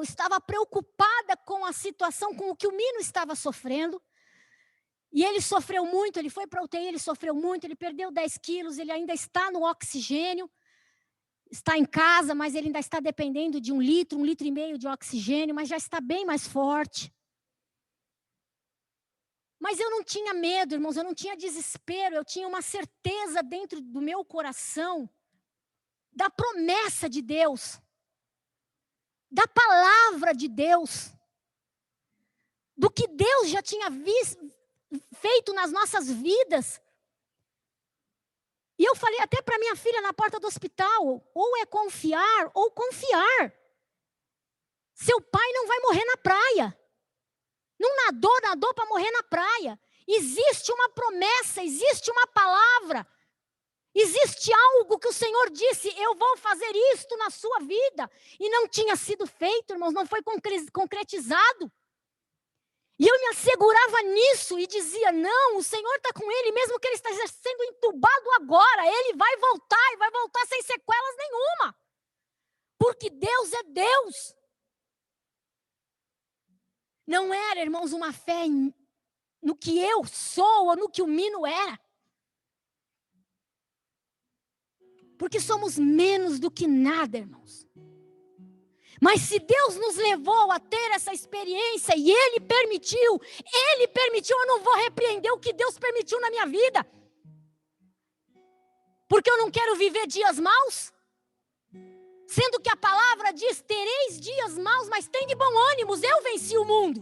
[SPEAKER 1] estava preocupada com a situação, com o que o Mino estava sofrendo. E ele sofreu muito, ele foi para a UTI, ele sofreu muito, ele perdeu 10 quilos, ele ainda está no oxigênio, está em casa, mas ele ainda está dependendo de 1 litro, 1,5 litro de oxigênio, mas já está bem mais forte. Mas eu não tinha medo, irmãos, eu não tinha desespero, eu tinha uma certeza dentro do meu coração da promessa de Deus, da palavra de Deus, do que Deus já tinha feito nas nossas vidas. E eu falei até para minha filha na porta do hospital, ou é confiar ou confiar. Seu pai não vai morrer na praia. Não nadou para morrer na praia. Existe uma promessa, existe uma palavra. Existe algo que o Senhor disse, eu vou fazer isto na sua vida. E não tinha sido feito, irmãos, não foi concretizado. E eu me assegurava nisso e dizia, não, o Senhor está com ele, mesmo que ele esteja sendo entubado agora, ele vai voltar e vai voltar sem sequelas nenhuma. Porque Deus é Deus. Não era, irmãos, uma fé no que eu sou ou no que o Mino era. Porque somos menos do que nada, irmãos. Mas se Deus nos levou a ter essa experiência e Ele permitiu, eu não vou repreender o que Deus permitiu na minha vida. Porque eu não quero viver dias maus. Sendo que a palavra diz, tereis dias maus, mas tem de bom ânimo, eu venci o mundo.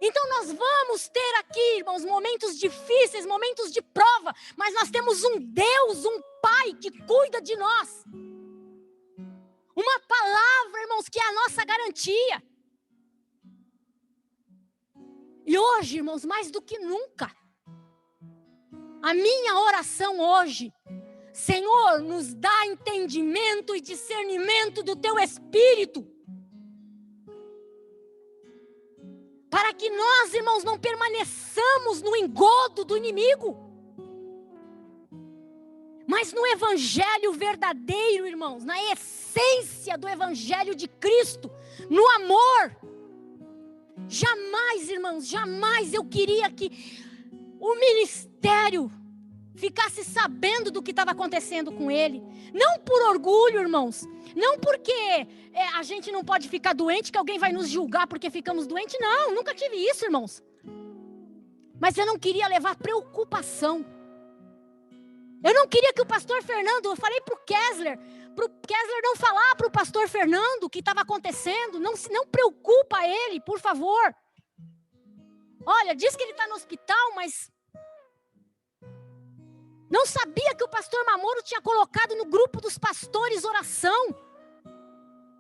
[SPEAKER 1] Então nós vamos ter aqui, irmãos, momentos difíceis, momentos de prova, mas nós temos um Deus, um Pai que cuida de nós. Uma palavra, irmãos, que é a nossa garantia. E hoje, irmãos, mais do que nunca, a minha oração hoje, Senhor, nos dá entendimento e discernimento do Teu Espírito, para que nós, irmãos, não permaneçamos no engodo do inimigo, mas no Evangelho verdadeiro, irmãos, na essência do Evangelho de Cristo, no amor. Jamais, irmãos, jamais eu queria que o ministério ficasse sabendo do que estava acontecendo com ele. Não por orgulho, irmãos. Não porque a gente não pode ficar doente, que alguém vai nos julgar porque ficamos doentes. Não, nunca tive isso, irmãos. Mas eu não queria levar preocupação. Eu não queria que o pastor Fernando, eu falei pro Kessler não falar pro pastor Fernando o que estava acontecendo. Não preocupa ele, por favor. Olha, diz que ele está no hospital, mas não sabia que o pastor Mamoro tinha colocado no grupo dos pastores oração.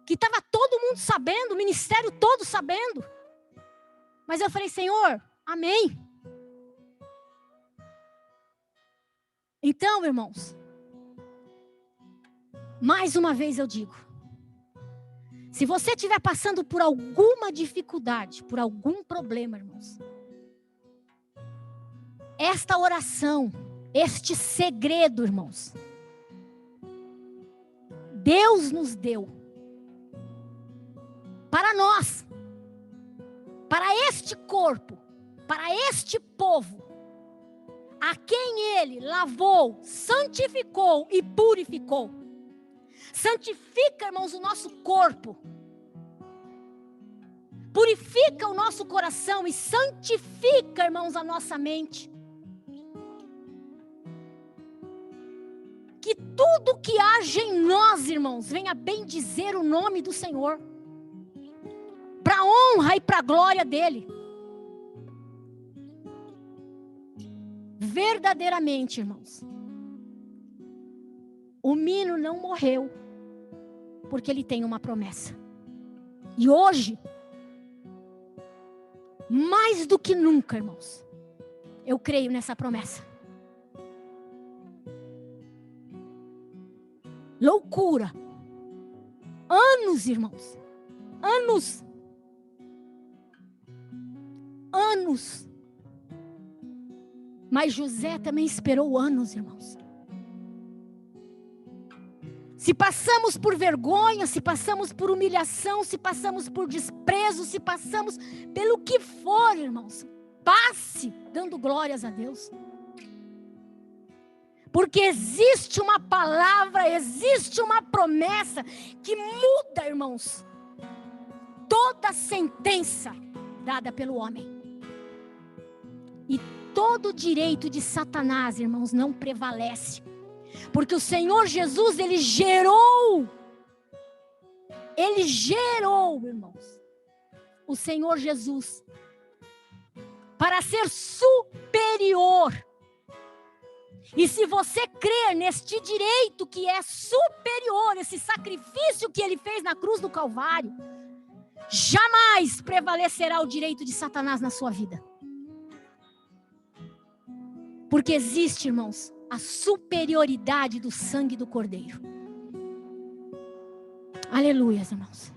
[SPEAKER 1] Que estava todo mundo sabendo, o ministério todo sabendo. Mas eu falei, Senhor, amém. Então, irmãos, mais uma vez eu digo, se você estiver passando por alguma dificuldade, por algum problema, irmãos, esta oração, este segredo, irmãos, Deus nos deu para nós, para este corpo, para este povo, a quem Ele lavou, santificou e purificou. Santifica, irmãos, o nosso corpo, purifica o nosso coração e santifica, irmãos, a nossa mente. Que tudo que haja em nós, irmãos, venha bendizer o nome do Senhor, para a honra e para a glória dEle. Verdadeiramente, irmãos, o Mino não morreu, porque ele tem uma promessa. E hoje, mais do que nunca, irmãos, eu creio nessa promessa. Loucura. Anos, irmãos. Anos. Anos. Mas José também esperou anos, irmãos. Se passamos por vergonha, se passamos por humilhação, se passamos por desprezo, se passamos pelo que for, irmãos, passe dando glórias a Deus. Porque existe uma palavra, existe uma promessa que muda, irmãos, toda sentença dada pelo homem. E todo direito de Satanás, irmãos, não prevalece. Porque o Senhor Jesus, Ele gerou, irmãos, o Senhor Jesus, para ser superior. E se você crer neste direito que é superior, esse sacrifício que Ele fez na cruz do Calvário, jamais prevalecerá o direito de Satanás na sua vida. Porque existe, irmãos, a superioridade do sangue do Cordeiro. Aleluia, irmãos.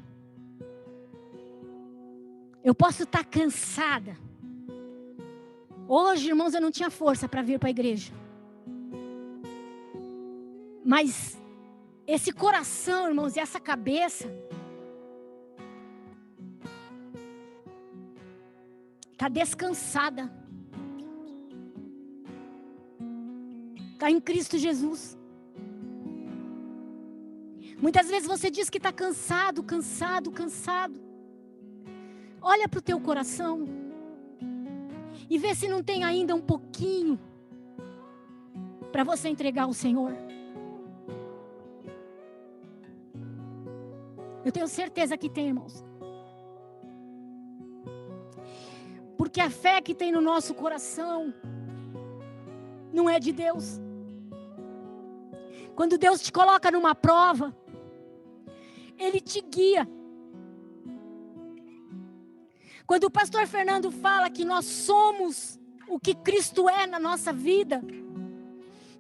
[SPEAKER 1] Eu posso estar cansada. Hoje, irmãos, eu não tinha força para vir para a igreja. Mas esse coração, irmãos, e essa cabeça está descansada. Está em Cristo Jesus. Muitas vezes você diz que está cansado. Olha para o teu coração e vê se não tem ainda um pouquinho para você entregar ao Senhor. Eu tenho certeza que tem, irmãos. Porque a fé que tem no nosso coração não é de Deus. Quando Deus te coloca numa prova, Ele te guia. Quando o pastor Fernando fala que nós somos o que Cristo é na nossa vida,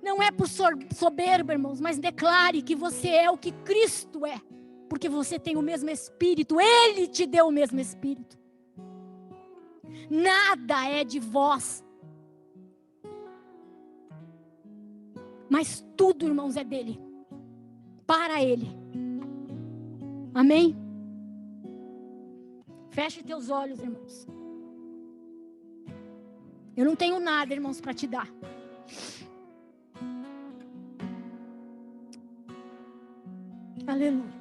[SPEAKER 1] não é por soberba, irmãos, mas declare que você é o que Cristo é, porque você tem o mesmo Espírito, Ele te deu o mesmo Espírito. Nada é de vós, mas tudo, irmãos, é dele, para Ele. Amém? Feche teus olhos, irmãos. Eu não tenho nada, irmãos, para te dar. Aleluia.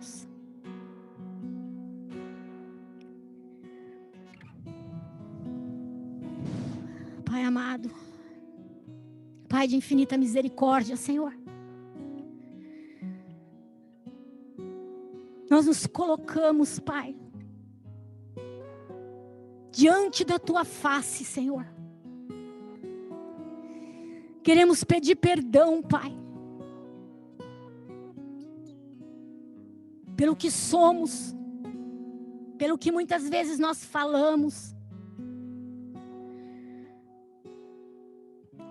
[SPEAKER 1] Pai amado, Pai de infinita misericórdia, Senhor, nós nos colocamos, Pai, diante da Tua face, Senhor. Queremos pedir perdão, Pai, pelo que somos, pelo que muitas vezes nós falamos,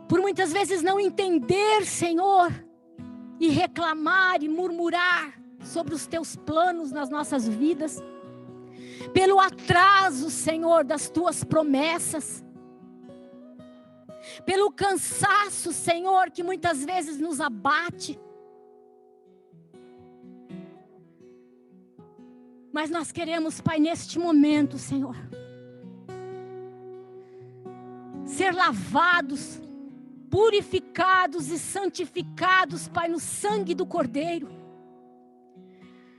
[SPEAKER 1] por muitas vezes não entender, Senhor, e reclamar e murmurar sobre os Teus planos nas nossas vidas, pelo atraso, Senhor, das Tuas promessas, pelo cansaço, Senhor, que muitas vezes nos abate. Mas nós queremos, Pai, neste momento, Senhor, ser lavados, purificados e santificados, Pai, no sangue do Cordeiro.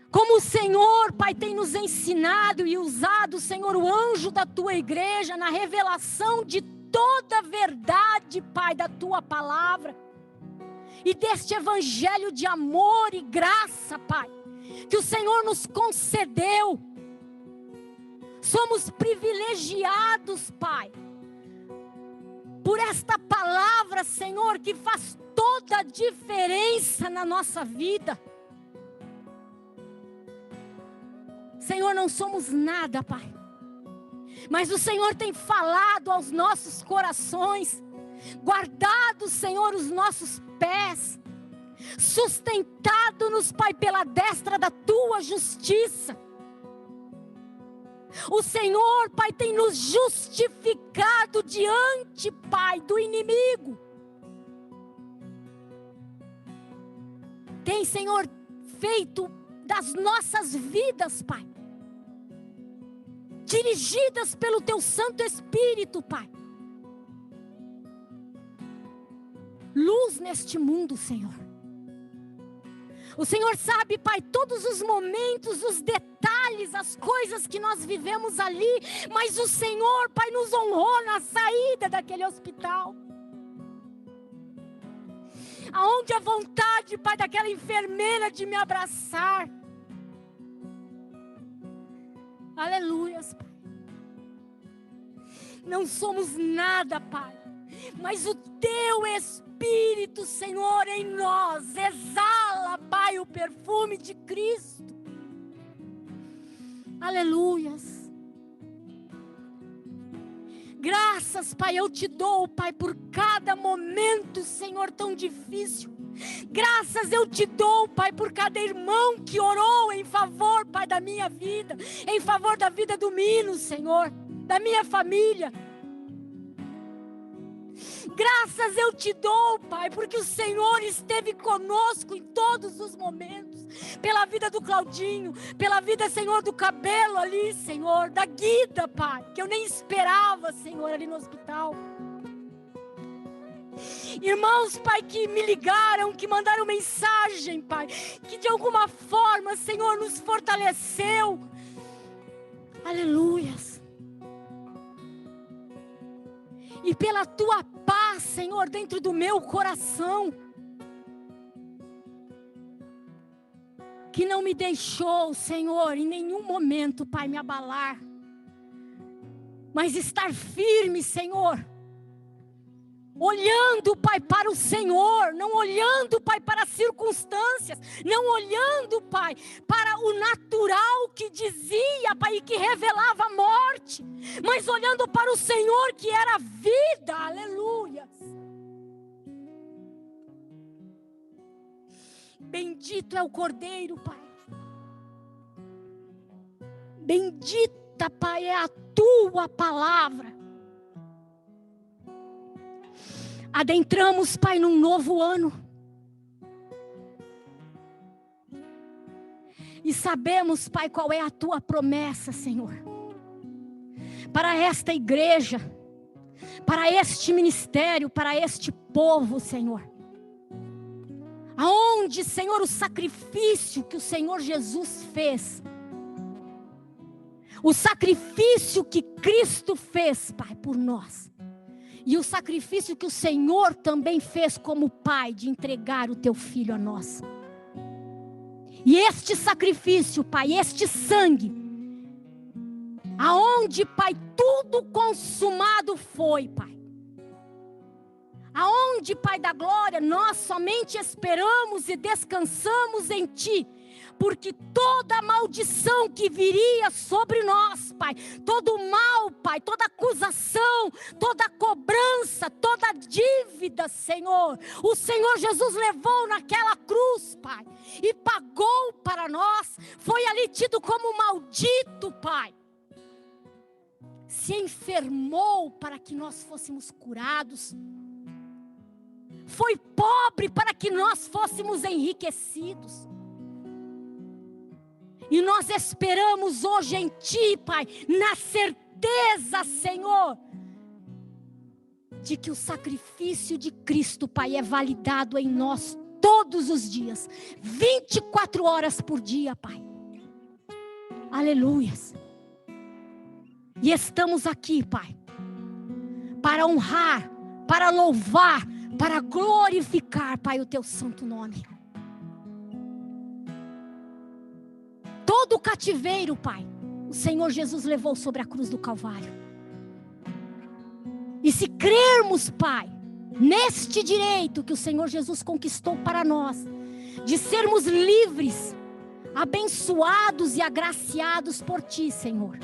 [SPEAKER 1] Como o Senhor, Pai, tem nos ensinado e usado, Senhor, o anjo da Tua igreja na revelação de toda a verdade, Pai, da Tua palavra e deste evangelho de amor e graça, Pai, que o Senhor nos concedeu. Somos privilegiados, Pai, por esta palavra, Senhor, que faz toda a diferença na nossa vida. Senhor, não somos nada, Pai, mas o Senhor tem falado aos nossos corações, guardado, Senhor, os nossos pés, sustentado-nos, Pai, pela destra da Tua justiça. O Senhor, Pai, tem nos justificado diante, Pai, do inimigo. Tem, Senhor, feito das nossas vidas, Pai, dirigidas pelo Teu Santo Espírito, Pai, luz neste mundo, Senhor. O Senhor sabe, Pai, todos os momentos, os detalhes, as coisas que nós vivemos ali, mas o Senhor, Pai, nos honrou na saída daquele hospital. Aonde a vontade, Pai, daquela enfermeira de me abraçar. Aleluias, Pai. Não somos nada, Pai, mas o Teu Espírito, Senhor, em nós exala, Pai, o perfume de Cristo. Aleluias. Graças, Pai, eu te dou, Pai, por cada momento, Senhor, tão difícil. Graças eu te dou, Pai, por cada irmão que orou em favor, Pai, da minha vida, em favor da vida do Mino, Senhor, da minha família. Graças eu te dou, Pai, porque o Senhor esteve conosco em todos os momentos. Pela vida do Claudinho, pela vida, Senhor, do Cabelo ali, Senhor, da Guida, Pai, que eu nem esperava, Senhor, ali no hospital. Irmãos, Pai, que me ligaram, que mandaram mensagem, Pai, que de alguma forma, Senhor, nos fortaleceu. Aleluias. E pela Tua paz, Senhor, dentro do meu coração. que não me deixou, Senhor, em nenhum momento, Pai, me abalar. Mas estar firme, Senhor. Olhando, Pai, para o Senhor, não olhando, Pai, para as circunstâncias, não olhando, Pai, para o natural que dizia, Pai, e que revelava a morte, mas olhando para o Senhor que era a vida, aleluia. Bendito é o Cordeiro, Pai. Bendita, Pai, é a tua palavra. Adentramos, Pai, num novo ano. E sabemos, Pai, qual é a tua promessa, Senhor. Para esta igreja, para este ministério, para este povo, Senhor. Aonde, Senhor, o sacrifício que o Senhor Jesus fez. O sacrifício que Cristo fez, Pai, por nós. E o sacrifício que o Senhor também fez como Pai, de entregar o teu Filho a nós. E este sacrifício, Pai, este sangue, aonde, Pai, tudo consumado foi, Pai. Aonde, Pai da glória, nós somente esperamos e descansamos em Ti. Porque toda maldição que viria sobre nós, Pai, todo mal, Pai, toda acusação, toda cobrança, toda dívida, Senhor, o Senhor Jesus levou naquela cruz, Pai, e pagou para nós, foi ali tido como maldito, Pai, se enfermou para que nós fôssemos curados, foi pobre para que nós fôssemos enriquecidos. E nós esperamos hoje em Ti, Pai, na certeza, Senhor, de que o sacrifício de Cristo, Pai, é validado em nós todos os dias, 24 horas por dia, Pai. Aleluias. E estamos aqui, Pai, para honrar, para louvar, para glorificar, Pai, o Teu santo nome. Todo o cativeiro, Pai, o Senhor Jesus levou sobre a cruz do Calvário. E se crermos, Pai, neste direito que o Senhor Jesus conquistou para nós, de sermos livres, abençoados e agraciados por Ti, Senhor,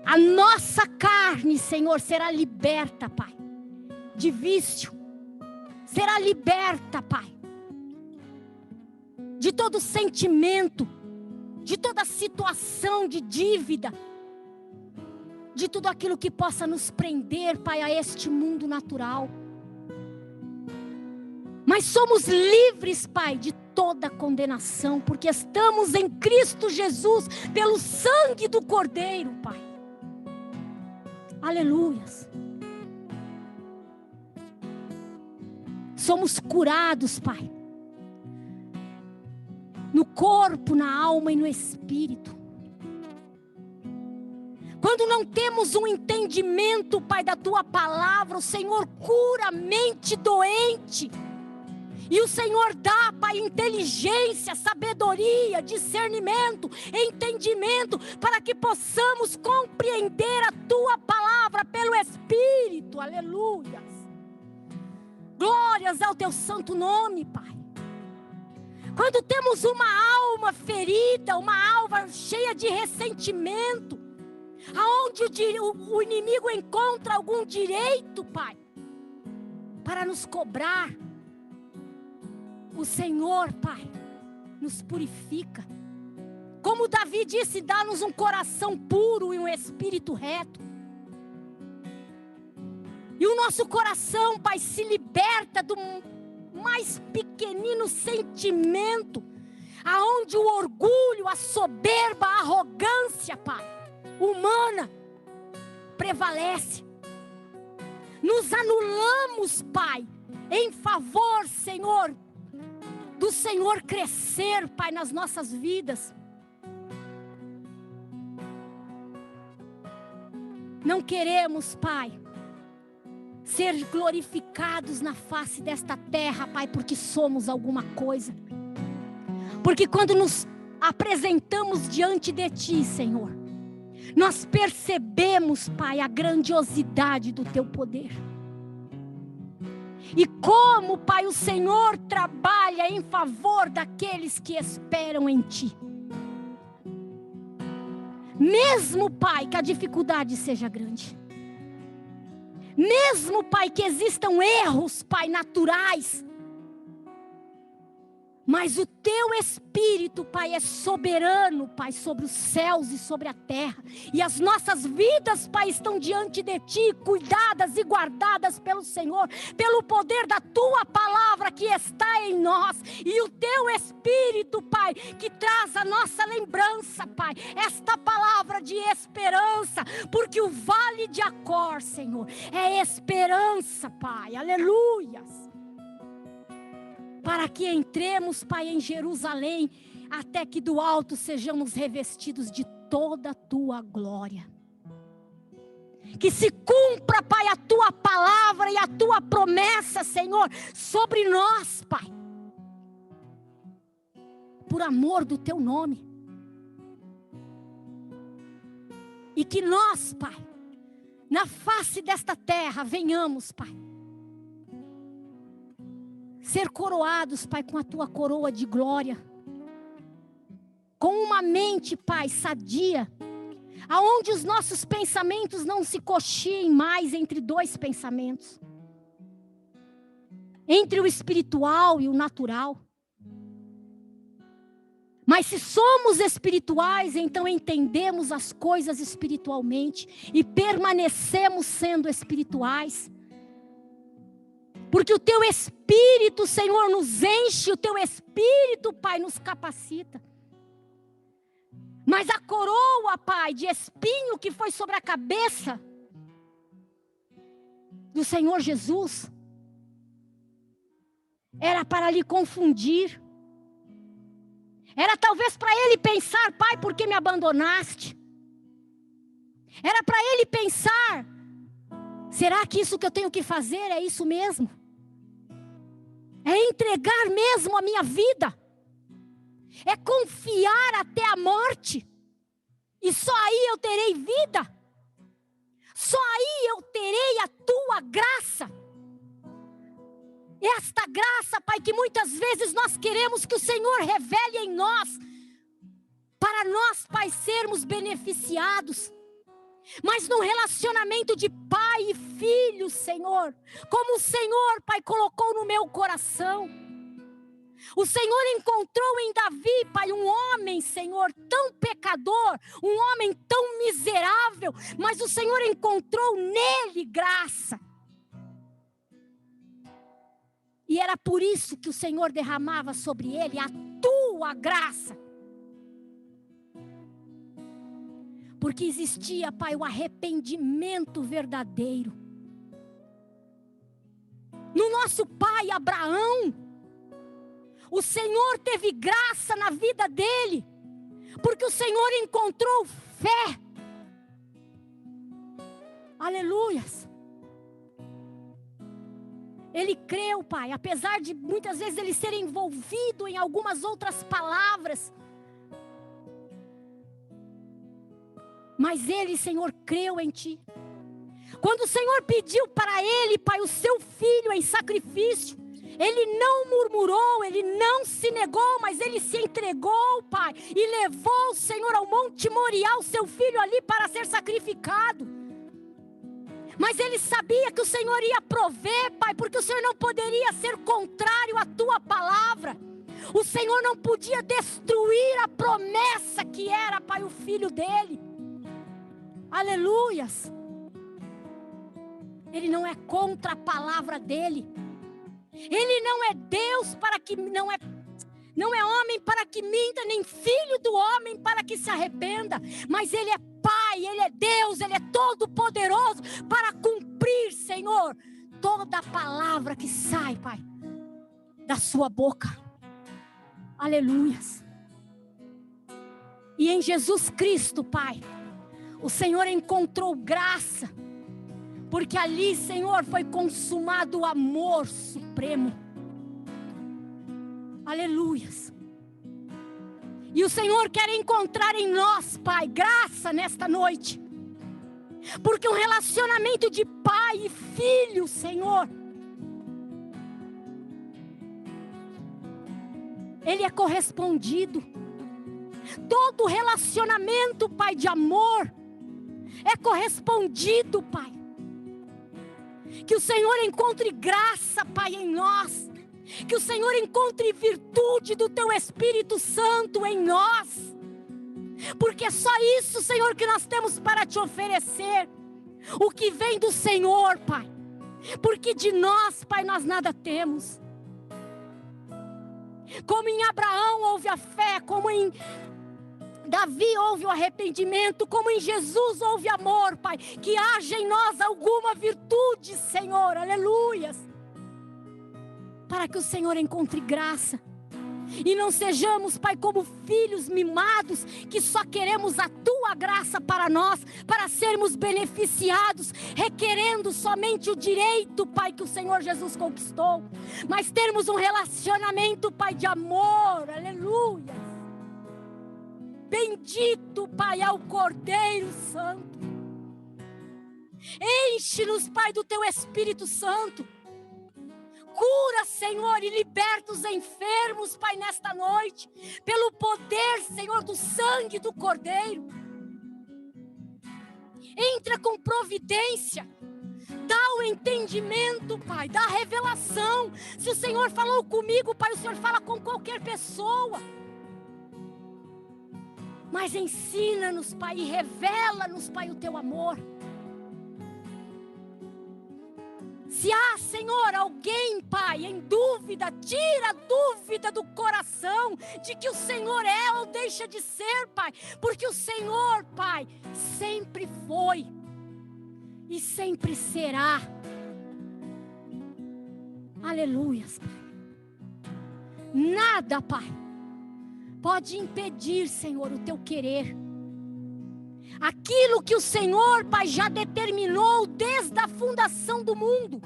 [SPEAKER 1] a nossa carne, Senhor, será liberta, Pai, de vício, será liberta, Pai, de todo sentimento, de toda situação de dívida, de tudo aquilo que possa nos prender, Pai, a este mundo natural. Mas somos livres, Pai, de toda condenação, porque estamos em Cristo Jesus, pelo sangue do Cordeiro, Pai. Aleluias. Somos curados, Pai, no corpo, na alma e no espírito. Quando não temos um entendimento, Pai, da Tua palavra, o Senhor cura a mente doente. E o Senhor dá, Pai, inteligência, sabedoria, discernimento, entendimento, para que possamos compreender a Tua palavra pelo Espírito. Aleluia. Glórias ao Teu santo nome, Pai. Quando temos uma alma ferida, uma alma cheia de ressentimento, aonde o inimigo encontra algum direito, Pai, para nos cobrar, o Senhor, Pai, nos purifica. Como Davi disse, dá-nos um coração puro e um espírito reto. E o nosso coração, Pai, se liberta do mais pequenino sentimento, aonde o orgulho, a soberba, a arrogância, Pai, humana, prevalece. Nos anulamos, Pai, em favor, Senhor, do Senhor crescer, Pai, nas nossas vidas. Não queremos, Pai, ser glorificados na face desta terra, Pai, porque somos alguma coisa. Porque quando nos apresentamos diante de Ti, Senhor, nós percebemos, Pai, a grandiosidade do Teu poder. E como, Pai, o Senhor trabalha em favor daqueles que esperam em Ti. Mesmo, Pai, que a dificuldade seja grande. Mesmo, Pai, que existam erros, Pai, naturais. Mas o Teu Espírito, Pai, é soberano, Pai, sobre os céus e sobre a terra. E as nossas vidas, Pai, estão diante de Ti, cuidadas e guardadas pelo Senhor, pelo poder da Tua palavra que está em nós. E o Teu Espírito, Pai, que traz a nossa lembrança, Pai, esta palavra de esperança. Porque o vale de Acor, Senhor, é esperança, Pai. Aleluias. Para que entremos, Pai, em Jerusalém, até que do alto sejamos revestidos de toda a Tua glória. Que se cumpra, Pai, a Tua palavra e a Tua promessa, Senhor, sobre nós, Pai. Por amor do Teu nome. E que nós, Pai, na face desta terra, venhamos, Pai, ser coroados, Pai, com a Tua coroa de glória. Com uma mente, Pai, sadia. Aonde os nossos pensamentos não se cochiem mais entre dois pensamentos. Entre o espiritual e o natural. Mas se somos espirituais, então entendemos as coisas espiritualmente. E permanecemos sendo espirituais. Porque o Teu Espírito, Senhor, nos enche, o Teu Espírito, Pai, nos capacita. Mas a coroa, Pai, de espinho que foi sobre a cabeça do Senhor Jesus, era para lhe confundir. Era talvez para ele pensar, Pai, por que me abandonaste? Era para ele pensar, será que isso que eu tenho que fazer é isso mesmo? É entregar mesmo a minha vida. É confiar até a morte. E só aí eu terei vida. Só aí eu terei a Tua graça. Esta graça, Pai, que muitas vezes nós queremos que o Senhor revele em nós. Para nós, Pai, sermos beneficiados. Mas num relacionamento de pai e filho, Senhor, como o Senhor, Pai, colocou no meu coração. O Senhor encontrou em Davi, Pai, um homem, Senhor, tão pecador, um homem tão miserável, mas o Senhor encontrou nele graça. E era por isso que o Senhor derramava sobre ele a Tua graça. Porque existia, Pai, o arrependimento verdadeiro. No nosso pai Abraão, o Senhor teve graça na vida dele, porque o Senhor encontrou fé. Aleluias. Ele creu, Pai, apesar de muitas vezes ele ser envolvido em algumas outras palavras. Mas ele, Senhor, creu em Ti. Quando o Senhor pediu para ele, Pai, o seu filho em sacrifício, ele não murmurou, ele não se negou, mas ele se entregou, Pai, e levou o Senhor ao Monte Moriá, o seu filho ali para ser sacrificado. Mas ele sabia que o Senhor ia prover, Pai, porque o Senhor não poderia ser contrário à Tua palavra. O Senhor não podia destruir a promessa que era, Pai, o filho dele. Aleluias. Ele não é contra a palavra dele. Ele não é Deus para que não é homem para que minta, nem filho do homem para que se arrependa. Mas Ele é Pai, Ele é Deus, Ele é todo poderoso para cumprir, Senhor, toda a palavra que sai, Pai, da sua boca. Aleluias. E em Jesus Cristo, Pai, o Senhor encontrou graça, porque ali, Senhor, foi consumado o amor supremo. Aleluias. E o Senhor quer encontrar em nós, Pai, graça nesta noite. Porque um relacionamento de pai e filho, Senhor, ele é correspondido. Todo relacionamento, Pai, de amor, é correspondido, Pai. Que o Senhor encontre graça, Pai, em nós. Que o Senhor encontre virtude do Teu Espírito Santo em nós. Porque é só isso, Senhor, que nós temos para Te oferecer. O que vem do Senhor, Pai. Porque de nós, Pai, nós nada temos. Como em Abraão houve a fé, como em Davi houve o arrependimento, como em Jesus houve amor, Pai. Que haja em nós alguma virtude, Senhor, aleluias. Para que o Senhor encontre graça. E não sejamos, Pai, como filhos mimados, que só queremos a Tua graça para nós, para sermos beneficiados, requerendo somente o direito, Pai, que o Senhor Jesus conquistou. Mas termos um relacionamento, Pai, de amor, aleluia. Bendito, Pai, é o Cordeiro Santo. Enche-nos, Pai, do Teu Espírito Santo. Cura, Senhor, e liberta os enfermos, Pai, nesta noite. Pelo poder, Senhor, do sangue do Cordeiro. Entra com providência. Dá o entendimento, Pai, dá a revelação. Se o Senhor falou comigo, Pai, o Senhor fala com qualquer pessoa. Mas ensina-nos, Pai, e revela-nos, Pai, o Teu amor. Se há, Senhor, alguém, Pai, em dúvida, tira a dúvida do coração de que o Senhor é ou deixa de ser, Pai. Porque o Senhor, Pai, sempre foi e sempre será. Aleluias, Pai. Nada, Pai, pode impedir, Senhor, o Teu querer. Aquilo que o Senhor, Pai, já determinou desde a fundação do mundo.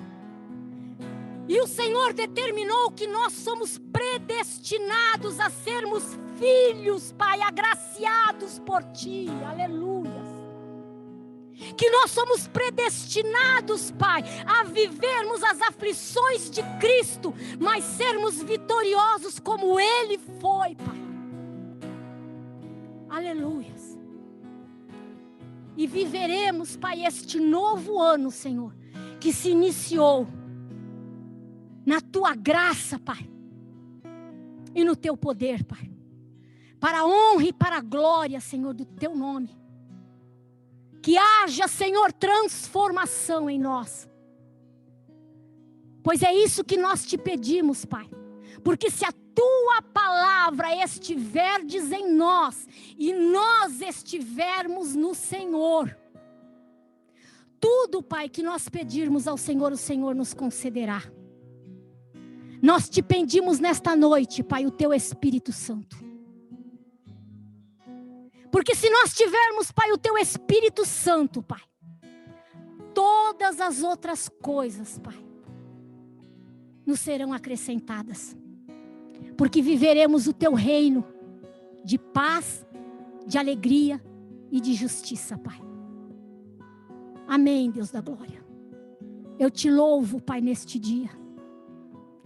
[SPEAKER 1] E o Senhor determinou que nós somos predestinados a sermos filhos, Pai, agraciados por Ti. Aleluia. Que nós somos predestinados, Pai, a vivermos as aflições de Cristo, mas sermos vitoriosos como Ele foi, Pai. Aleluia. E viveremos, Pai, este novo ano, Senhor, que se iniciou na Tua graça, Pai, e no Teu poder, Pai, para a honra e para a glória, Senhor, do Teu nome. Que haja, Senhor, transformação em nós, pois é isso que nós Te pedimos, Pai, porque se a Tua palavra estiverdes em nós e nós estivermos no Senhor, tudo, Pai, que nós pedirmos ao Senhor, o Senhor nos concederá. Nós Te pedimos nesta noite, Pai, o Teu Espírito Santo. Porque se nós tivermos, Pai, o Teu Espírito Santo, Pai, todas as outras coisas, Pai, nos serão acrescentadas. Porque viveremos o Teu reino de paz, de alegria e de justiça, Pai. Amém, Deus da glória. Eu Te louvo, Pai, neste dia.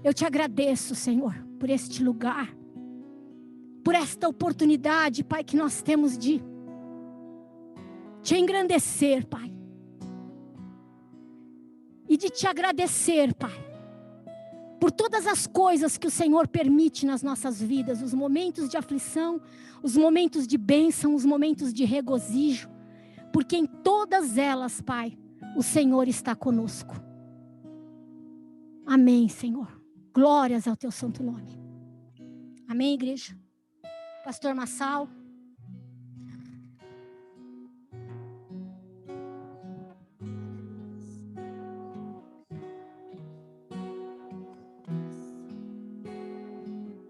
[SPEAKER 1] Eu Te agradeço, Senhor, por este lugar, por esta oportunidade, Pai, que nós temos de Te engrandecer, Pai. E de Te agradecer, Pai, por todas as coisas que o Senhor permite nas nossas vidas, os momentos de aflição, os momentos de bênção, os momentos de regozijo, porque em todas elas, Pai, o Senhor está conosco. Amém, Senhor. Glórias ao Teu santo nome. Amém, igreja? Pastor Massal.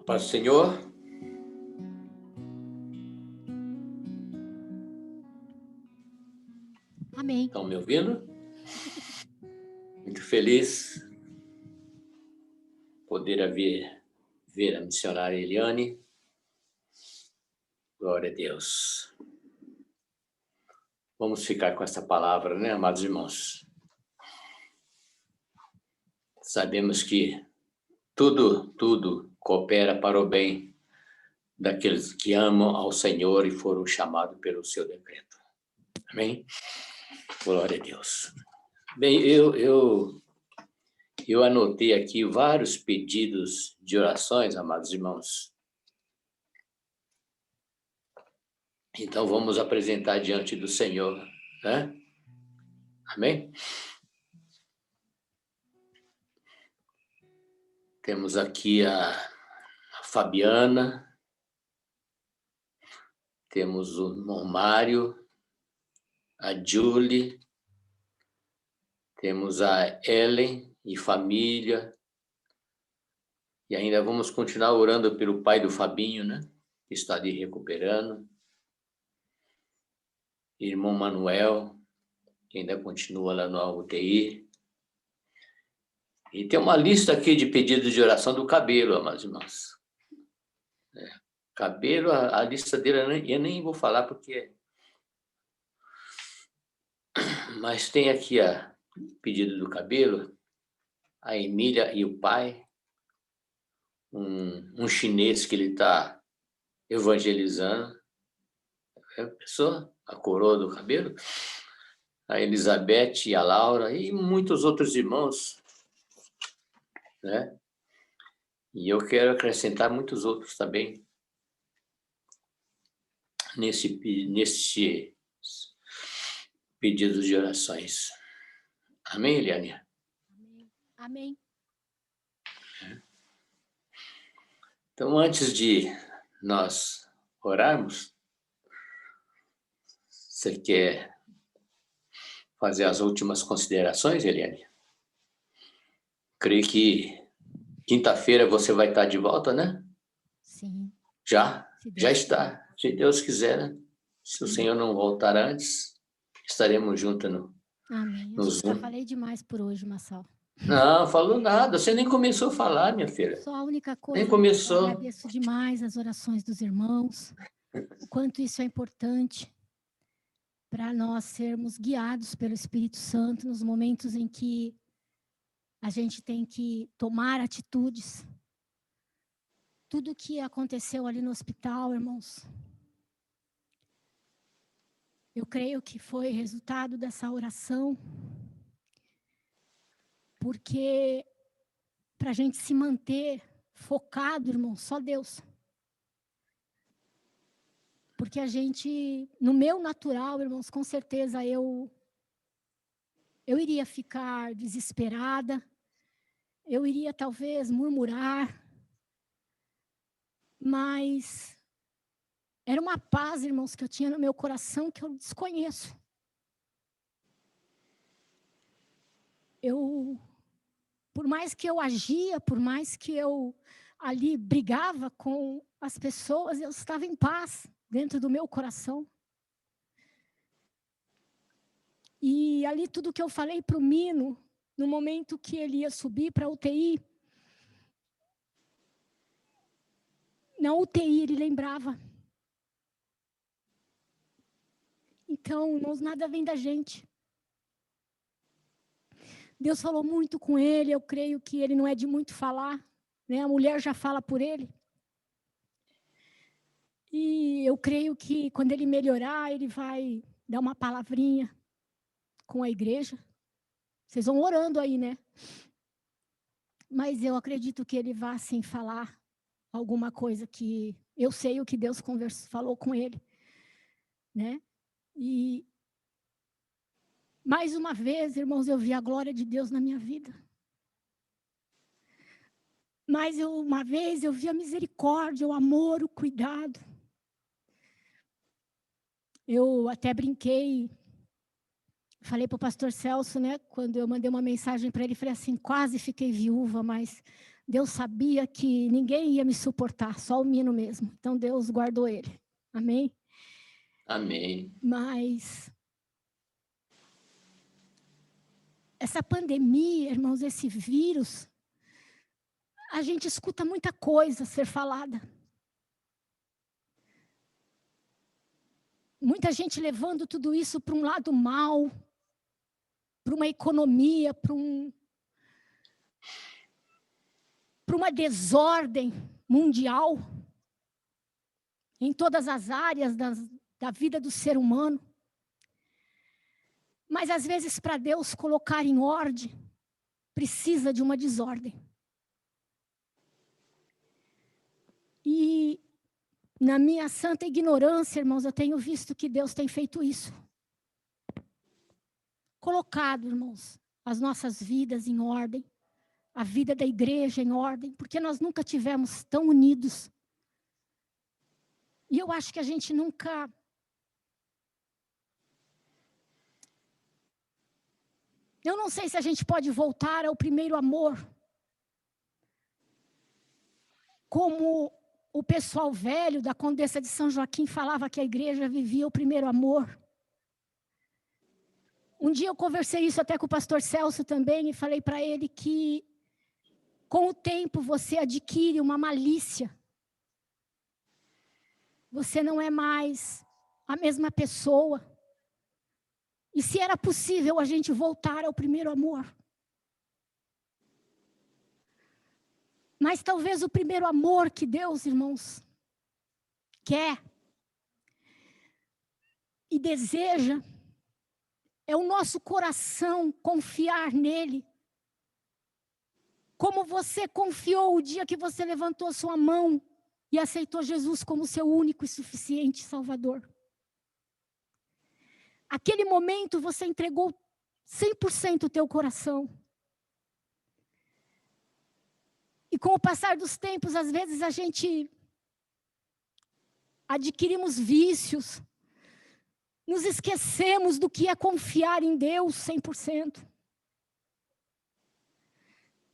[SPEAKER 2] Paz do Senhor.
[SPEAKER 1] Amém.
[SPEAKER 2] Estão me ouvindo? Muito feliz poder ver a missionária Eliane. Glória a Deus. Vamos ficar com essa palavra, né, amados irmãos? Sabemos que tudo coopera para o bem daqueles que amam ao Senhor e foram chamados pelo seu decreto. Amém? Glória a Deus. Bem, eu anotei aqui vários pedidos de orações, amados irmãos. Então, vamos apresentar diante do Senhor, né? Amém? Temos aqui a Fabiana, temos o Mário, a Julie, temos a Ellen e família, e ainda vamos continuar orando pelo pai do Fabinho, né? Que está ali recuperando. Irmão Manuel, que ainda continua lá no UTI. E tem uma lista aqui de pedidos de oração do Cabelo, amados irmãos. Cabelo, a lista dele eu nem vou falar porque... Mas tem aqui o pedido do Cabelo, a Emília e o pai, um chinês que ele está evangelizando. A pessoa, a coroa do Cabelo, a Elizabeth e a Laura e muitos outros irmãos, né? E eu quero acrescentar muitos outros também nesse pedido de orações. Amém, Eliane?
[SPEAKER 1] Amém.
[SPEAKER 2] Então, antes de nós orarmos, você quer fazer as últimas considerações, Eliane? Creio que quinta-feira você vai estar de volta, né?
[SPEAKER 1] Sim.
[SPEAKER 2] Já está. Se Deus quiser, né? Se o Senhor não voltar antes, estaremos juntos
[SPEAKER 1] Amém.
[SPEAKER 2] no Zoom.
[SPEAKER 1] Já falei demais por hoje, Marcelo.
[SPEAKER 2] Não, falou nada. Você nem começou a falar, minha filha.
[SPEAKER 1] Só a única coisa,
[SPEAKER 2] Nem começou.
[SPEAKER 1] eu agradeço demais as orações dos irmãos, o quanto isso é importante para nós sermos guiados pelo Espírito Santo nos momentos em que a gente tem que tomar atitudes. Tudo o que aconteceu ali no hospital, irmãos, eu creio que foi resultado dessa oração, porque para a gente se manter focado, irmão, só Deus. Porque a gente, no meu natural, irmãos, com certeza eu iria ficar desesperada, eu iria talvez murmurar, mas era uma paz, irmãos, que eu tinha no meu coração que eu desconheço. Por mais que eu agia, por mais que eu ali brigava com as pessoas, eu estava em paz dentro do meu coração. E ali tudo que eu falei para o Mino, no momento que ele ia subir para a UTI, na UTI ele lembrava. Então, irmãos, nada vem da gente. Deus falou muito com ele, eu creio que ele não é de muito falar, né? A mulher já fala por ele. E eu creio que quando ele melhorar, ele vai dar uma palavrinha com a igreja. Vocês vão orando aí, né? Mas eu acredito que ele vai, sim, falar alguma coisa que eu sei o que Deus falou com ele, né? E mais uma vez, irmãos, eu vi a glória de Deus na minha vida. Mais uma vez eu vi a misericórdia, o amor, o cuidado. Eu até brinquei, falei para o pastor Celso, né? Quando eu mandei uma mensagem para ele, falei assim, quase fiquei viúva, mas Deus sabia que ninguém ia me suportar, só o Mino mesmo. Então Deus guardou ele. Amém?
[SPEAKER 2] Amém.
[SPEAKER 1] Mas essa pandemia, irmãos, esse vírus, a gente escuta muita coisa ser falada. Muita gente levando tudo isso para um lado mal, para uma economia, para uma desordem mundial, em todas as áreas da vida do ser humano. Mas, às vezes, para Deus colocar em ordem, precisa de uma desordem. E, na minha santa ignorância, irmãos, eu tenho visto que Deus tem feito isso. Colocado, irmãos, as nossas vidas em ordem, a vida da igreja em ordem, porque nós nunca tivemos tão unidos. E eu acho que a gente nunca... Eu não sei se a gente pode voltar ao primeiro amor. Como o pessoal velho da Condessa de São Joaquim falava que a igreja vivia o primeiro amor. Um dia eu conversei isso até com o pastor Celso também e falei para ele que com o tempo você adquire uma malícia. Você não é mais a mesma pessoa. E se era possível a gente voltar ao primeiro amor. Mas talvez o primeiro amor que Deus, irmãos, quer e deseja é o nosso coração confiar nele. Como você confiou o dia que você levantou sua mão e aceitou Jesus como seu único e suficiente Salvador. Aquele momento você entregou 100% o teu coração. E com o passar dos tempos, às vezes a gente adquirimos vícios, nos esquecemos do que é confiar em Deus 100%.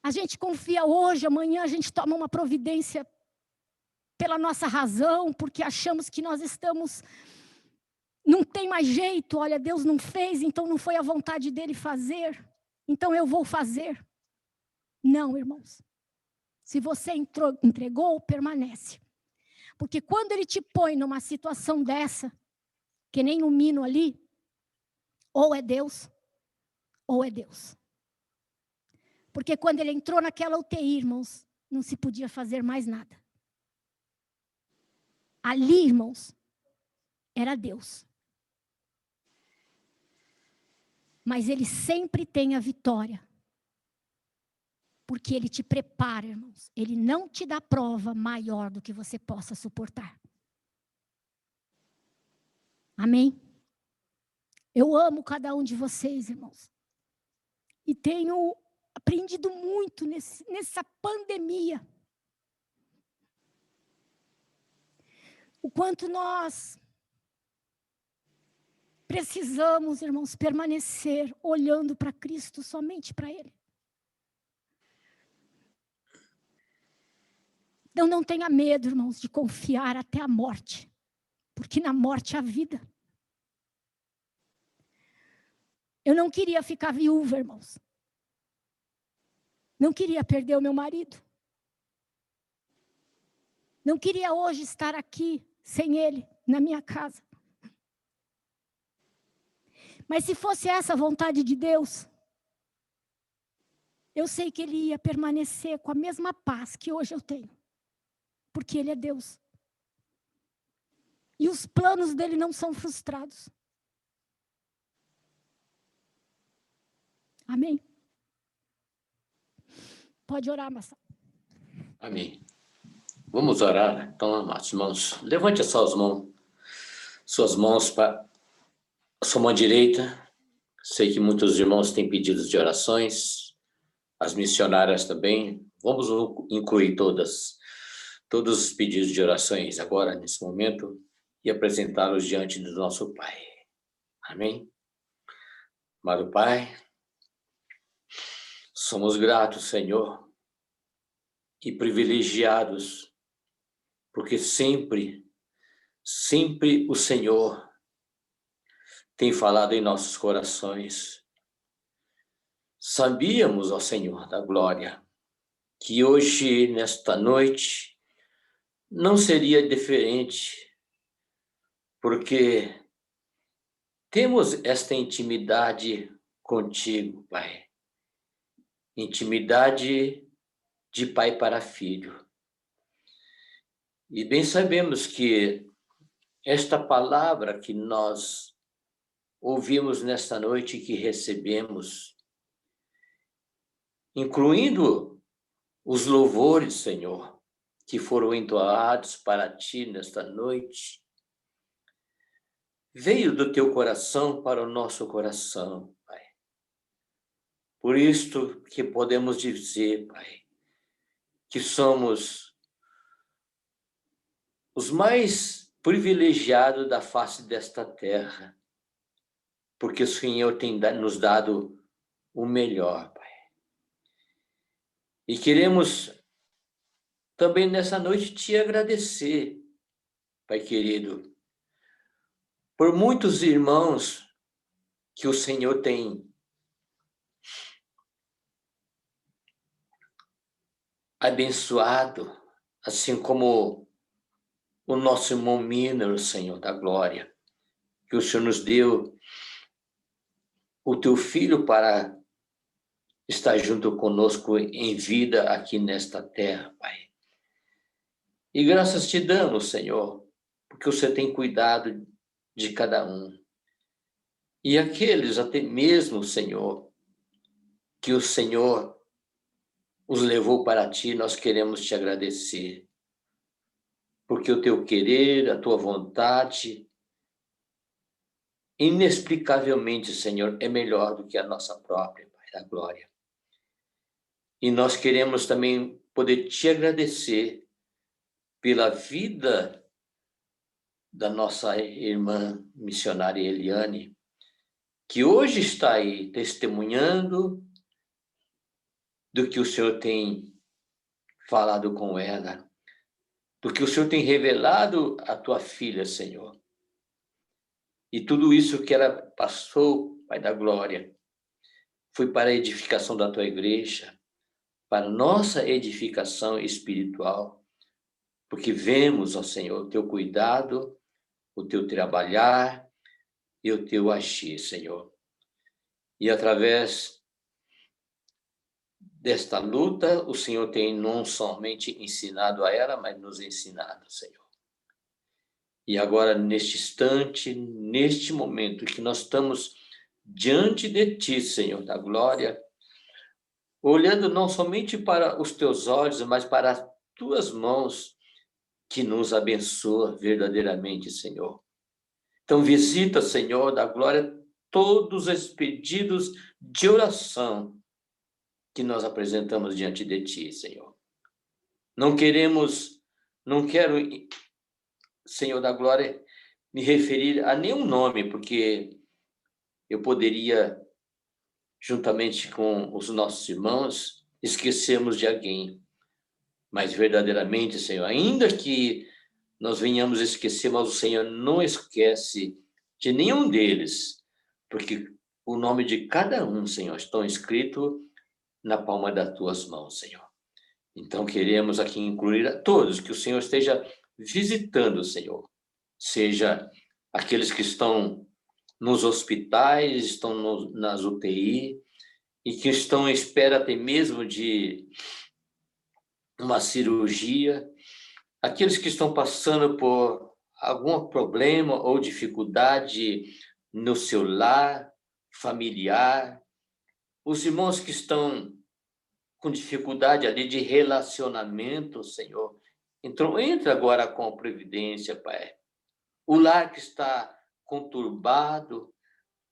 [SPEAKER 1] A gente confia hoje, amanhã a gente toma uma providência pela nossa razão, porque achamos que nós estamos... Não tem mais jeito, olha, Deus não fez, então não foi a vontade dele fazer, então eu vou fazer. Não, irmãos. Se você entregou, permanece. Porque quando ele te põe numa situação dessa, que nem um mino ali, ou é Deus, ou é Deus. Porque quando ele entrou naquela UTI, irmãos, não se podia fazer mais nada. Ali, irmãos, era Deus. Mas ele sempre tem a vitória. Porque ele te prepara, irmãos. Ele não te dá prova maior do que você possa suportar. Amém? Eu amo cada um de vocês, irmãos. E tenho aprendido muito nessa pandemia. O quanto nós precisamos, irmãos, permanecer olhando para Cristo, somente para Ele. Então não tenha medo, irmãos, de confiar até a morte. Porque na morte há vida. Eu não queria ficar viúva, irmãos. Não queria perder o meu marido. Não queria hoje estar aqui sem ele, na minha casa. Mas se fosse essa a vontade de Deus, eu sei que ele ia permanecer com a mesma paz que hoje eu tenho. Porque ele é Deus. E os planos dele não são frustrados. Amém? Pode orar, Marcelo.
[SPEAKER 2] Amém. Vamos orar, então, amados irmãos. Levante suas mãos para a sua mão direita. Sei que muitos irmãos têm pedidos de orações, as missionárias também. Vamos incluir todos os pedidos de orações agora, nesse momento, e apresentá-los diante do nosso Pai. Amém? Amado Pai, somos gratos, Senhor, e privilegiados, porque sempre o Senhor tem falado em nossos corações. Sabíamos, ó Senhor da glória, que hoje, nesta noite, não seria diferente, porque temos esta intimidade contigo, Pai. Intimidade de pai para filho. E bem sabemos que esta palavra que nós ouvimos nesta noite, que recebemos, incluindo os louvores, Senhor, que foram entoados para ti nesta noite, veio do teu coração para o nosso coração, Pai. Por isto que podemos dizer, Pai, que somos os mais privilegiados da face desta terra, porque o Senhor tem nos dado o melhor, Pai. E queremos também nessa noite te agradecer, Pai querido, por muitos irmãos que o Senhor tem abençoado, assim como o nosso irmão Miner, Senhor da glória, que o Senhor nos deu o teu filho para estar junto conosco em vida aqui nesta terra, Pai. E graças te damos, Senhor, porque você tem cuidado de cada um. E aqueles até mesmo, Senhor, que o Senhor os levou para ti, nós queremos te agradecer. Porque o teu querer, a tua vontade, inexplicavelmente, Senhor, é melhor do que a nossa própria, Pai da glória. E nós queremos também poder te agradecer pela vida da nossa irmã missionária Eliane, que hoje está aí testemunhando do que o Senhor tem falado com ela, do que o Senhor tem revelado à tua filha, Senhor. E tudo isso que ela passou, Pai da glória, foi para a edificação da tua igreja, para a nossa edificação espiritual, porque vemos, ó Senhor, o teu cuidado, o teu trabalhar e o teu agir, Senhor. E através desta luta, o Senhor tem não somente ensinado a ela, mas nos ensinado, Senhor. E agora, neste instante, neste momento que nós estamos diante de ti, Senhor da glória, olhando não somente para os teus olhos, mas para as tuas mãos, que nos abençoa verdadeiramente, Senhor. Então, visita, Senhor da glória, todos os pedidos de oração que nós apresentamos diante de ti, Senhor. Não quero, Senhor da glória, me referir a nenhum nome, porque eu poderia, juntamente com os nossos irmãos, esquecermos de alguém. Mas verdadeiramente, Senhor, ainda que nós venhamos esquecer, mas o Senhor não esquece de nenhum deles, porque o nome de cada um, Senhor, estão escrito na palma das tuas mãos, Senhor. Então queremos aqui incluir a todos, que o Senhor esteja visitando, Senhor, seja aqueles que estão nos hospitais, estão nas UTI, e que estão em espera até mesmo de uma cirurgia, aqueles que estão passando por algum problema ou dificuldade no seu lar familiar, os irmãos que estão com dificuldade ali de relacionamento, Senhor. Então, entra agora com a providência, Pai. O lar que está conturbado,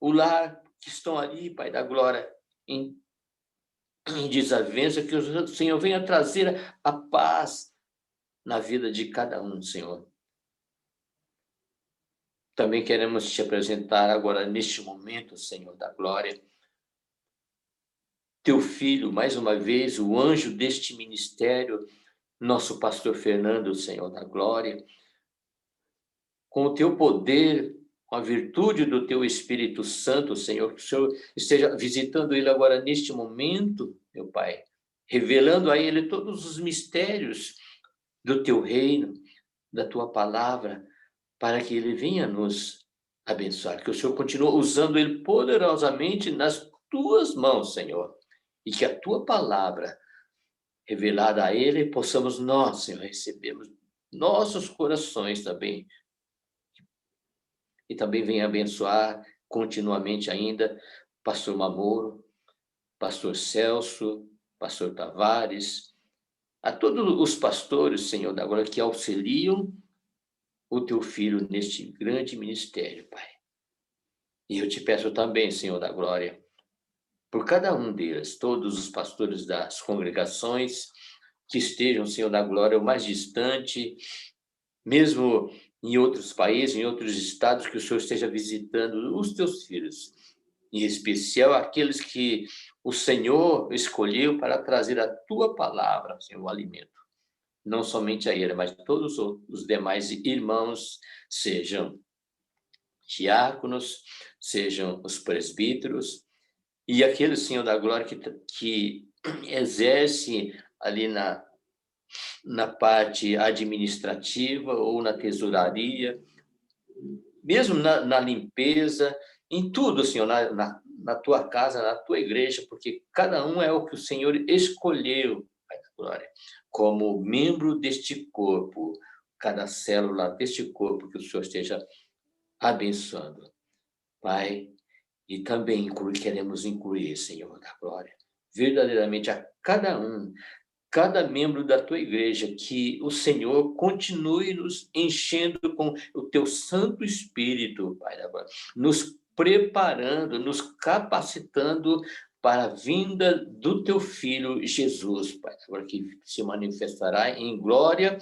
[SPEAKER 2] o lar que estão ali, Pai da glória, em desavença, que o Senhor venha trazer a paz na vida de cada um, Senhor. Também queremos te apresentar agora, neste momento, Senhor da glória, teu filho, mais uma vez, o anjo deste ministério, nosso pastor Fernando, Senhor da glória, com o teu poder, com a virtude do teu Espírito Santo, Senhor, que o Senhor esteja visitando ele agora neste momento, meu Pai, revelando a ele todos os mistérios do teu reino, da tua palavra, para que ele venha nos abençoar, que o Senhor continue usando ele poderosamente nas tuas mãos, Senhor, e que a tua palavra revelada a ele, possamos nós, Senhor, recebermos nossos corações também, e também venha abençoar continuamente ainda pastor Mamoro, pastor Celso, pastor Tavares, a todos os pastores, Senhor, da glória, que auxiliam o teu filho neste grande ministério, Pai. E eu te peço também, Senhor da glória, por cada um deles, todos os pastores das congregações, que estejam, Senhor da glória, o mais distante, mesmo em outros países, em outros estados, que o Senhor esteja visitando os teus filhos, em especial aqueles que o Senhor escolheu para trazer a tua palavra, Senhor, o alimento. Não somente a ele, mas todos os demais irmãos, sejam diáconos, sejam os presbíteros, e aqueles, Senhor da glória, que exerce ali na parte administrativa ou na tesouraria, mesmo na limpeza, em tudo, Senhor, na tua casa, na tua igreja, porque cada um é o que o Senhor escolheu, Pai da glória, como membro deste corpo, cada célula deste corpo, que o Senhor esteja abençoando, Pai, e também queremos incluir, Senhor da glória, verdadeiramente a cada membro da tua igreja, que o Senhor continue nos enchendo com o teu Santo Espírito, Pai da glória, nos preparando, nos capacitando para a vinda do teu Filho Jesus, Pai da glória, que se manifestará em glória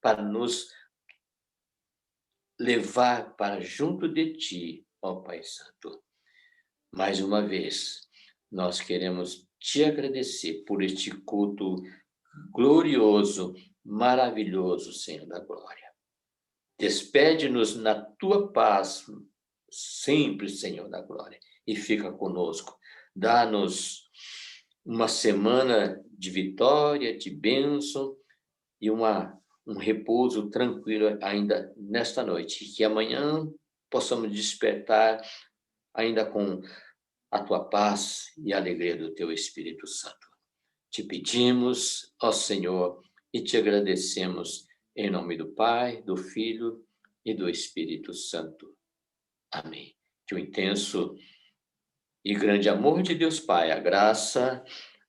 [SPEAKER 2] para nos levar para junto de ti, ó Pai Santo. Mais uma vez, nós queremos te agradecer por este culto glorioso, maravilhoso, Senhor da glória. Despede-nos na tua paz, sempre, Senhor da glória, e fica conosco. Dá-nos uma semana de vitória, de bênção e um repouso tranquilo ainda nesta noite. Que amanhã possamos despertar ainda com a tua paz e a alegria do teu Espírito Santo. Te pedimos, ó Senhor, e te agradecemos em nome do Pai, do Filho e do Espírito Santo. Amém. Que o intenso e grande amor de Deus Pai, a graça,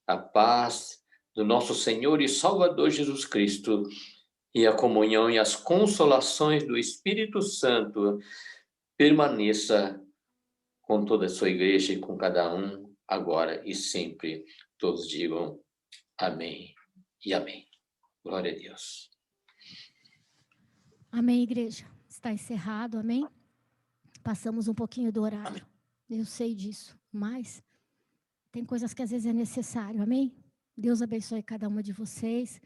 [SPEAKER 2] a paz do nosso Senhor e Salvador Jesus Cristo e a comunhão e as consolações do Espírito Santo permaneça com toda a sua igreja e com cada um, agora e sempre. Todos digam amém e amém. Glória a Deus.
[SPEAKER 1] Amém, igreja. Está encerrado, amém? Passamos um pouquinho do horário.
[SPEAKER 2] Amém.
[SPEAKER 1] Eu sei disso, mas tem coisas que às vezes é necessário, amém? Deus abençoe cada uma de vocês.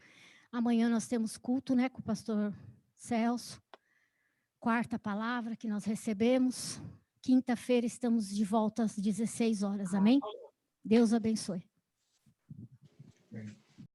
[SPEAKER 1] Amanhã nós temos culto, né, com o pastor Celso. Quarta palavra que nós recebemos. Quinta-feira estamos de volta às 16 horas, amém? Deus abençoe.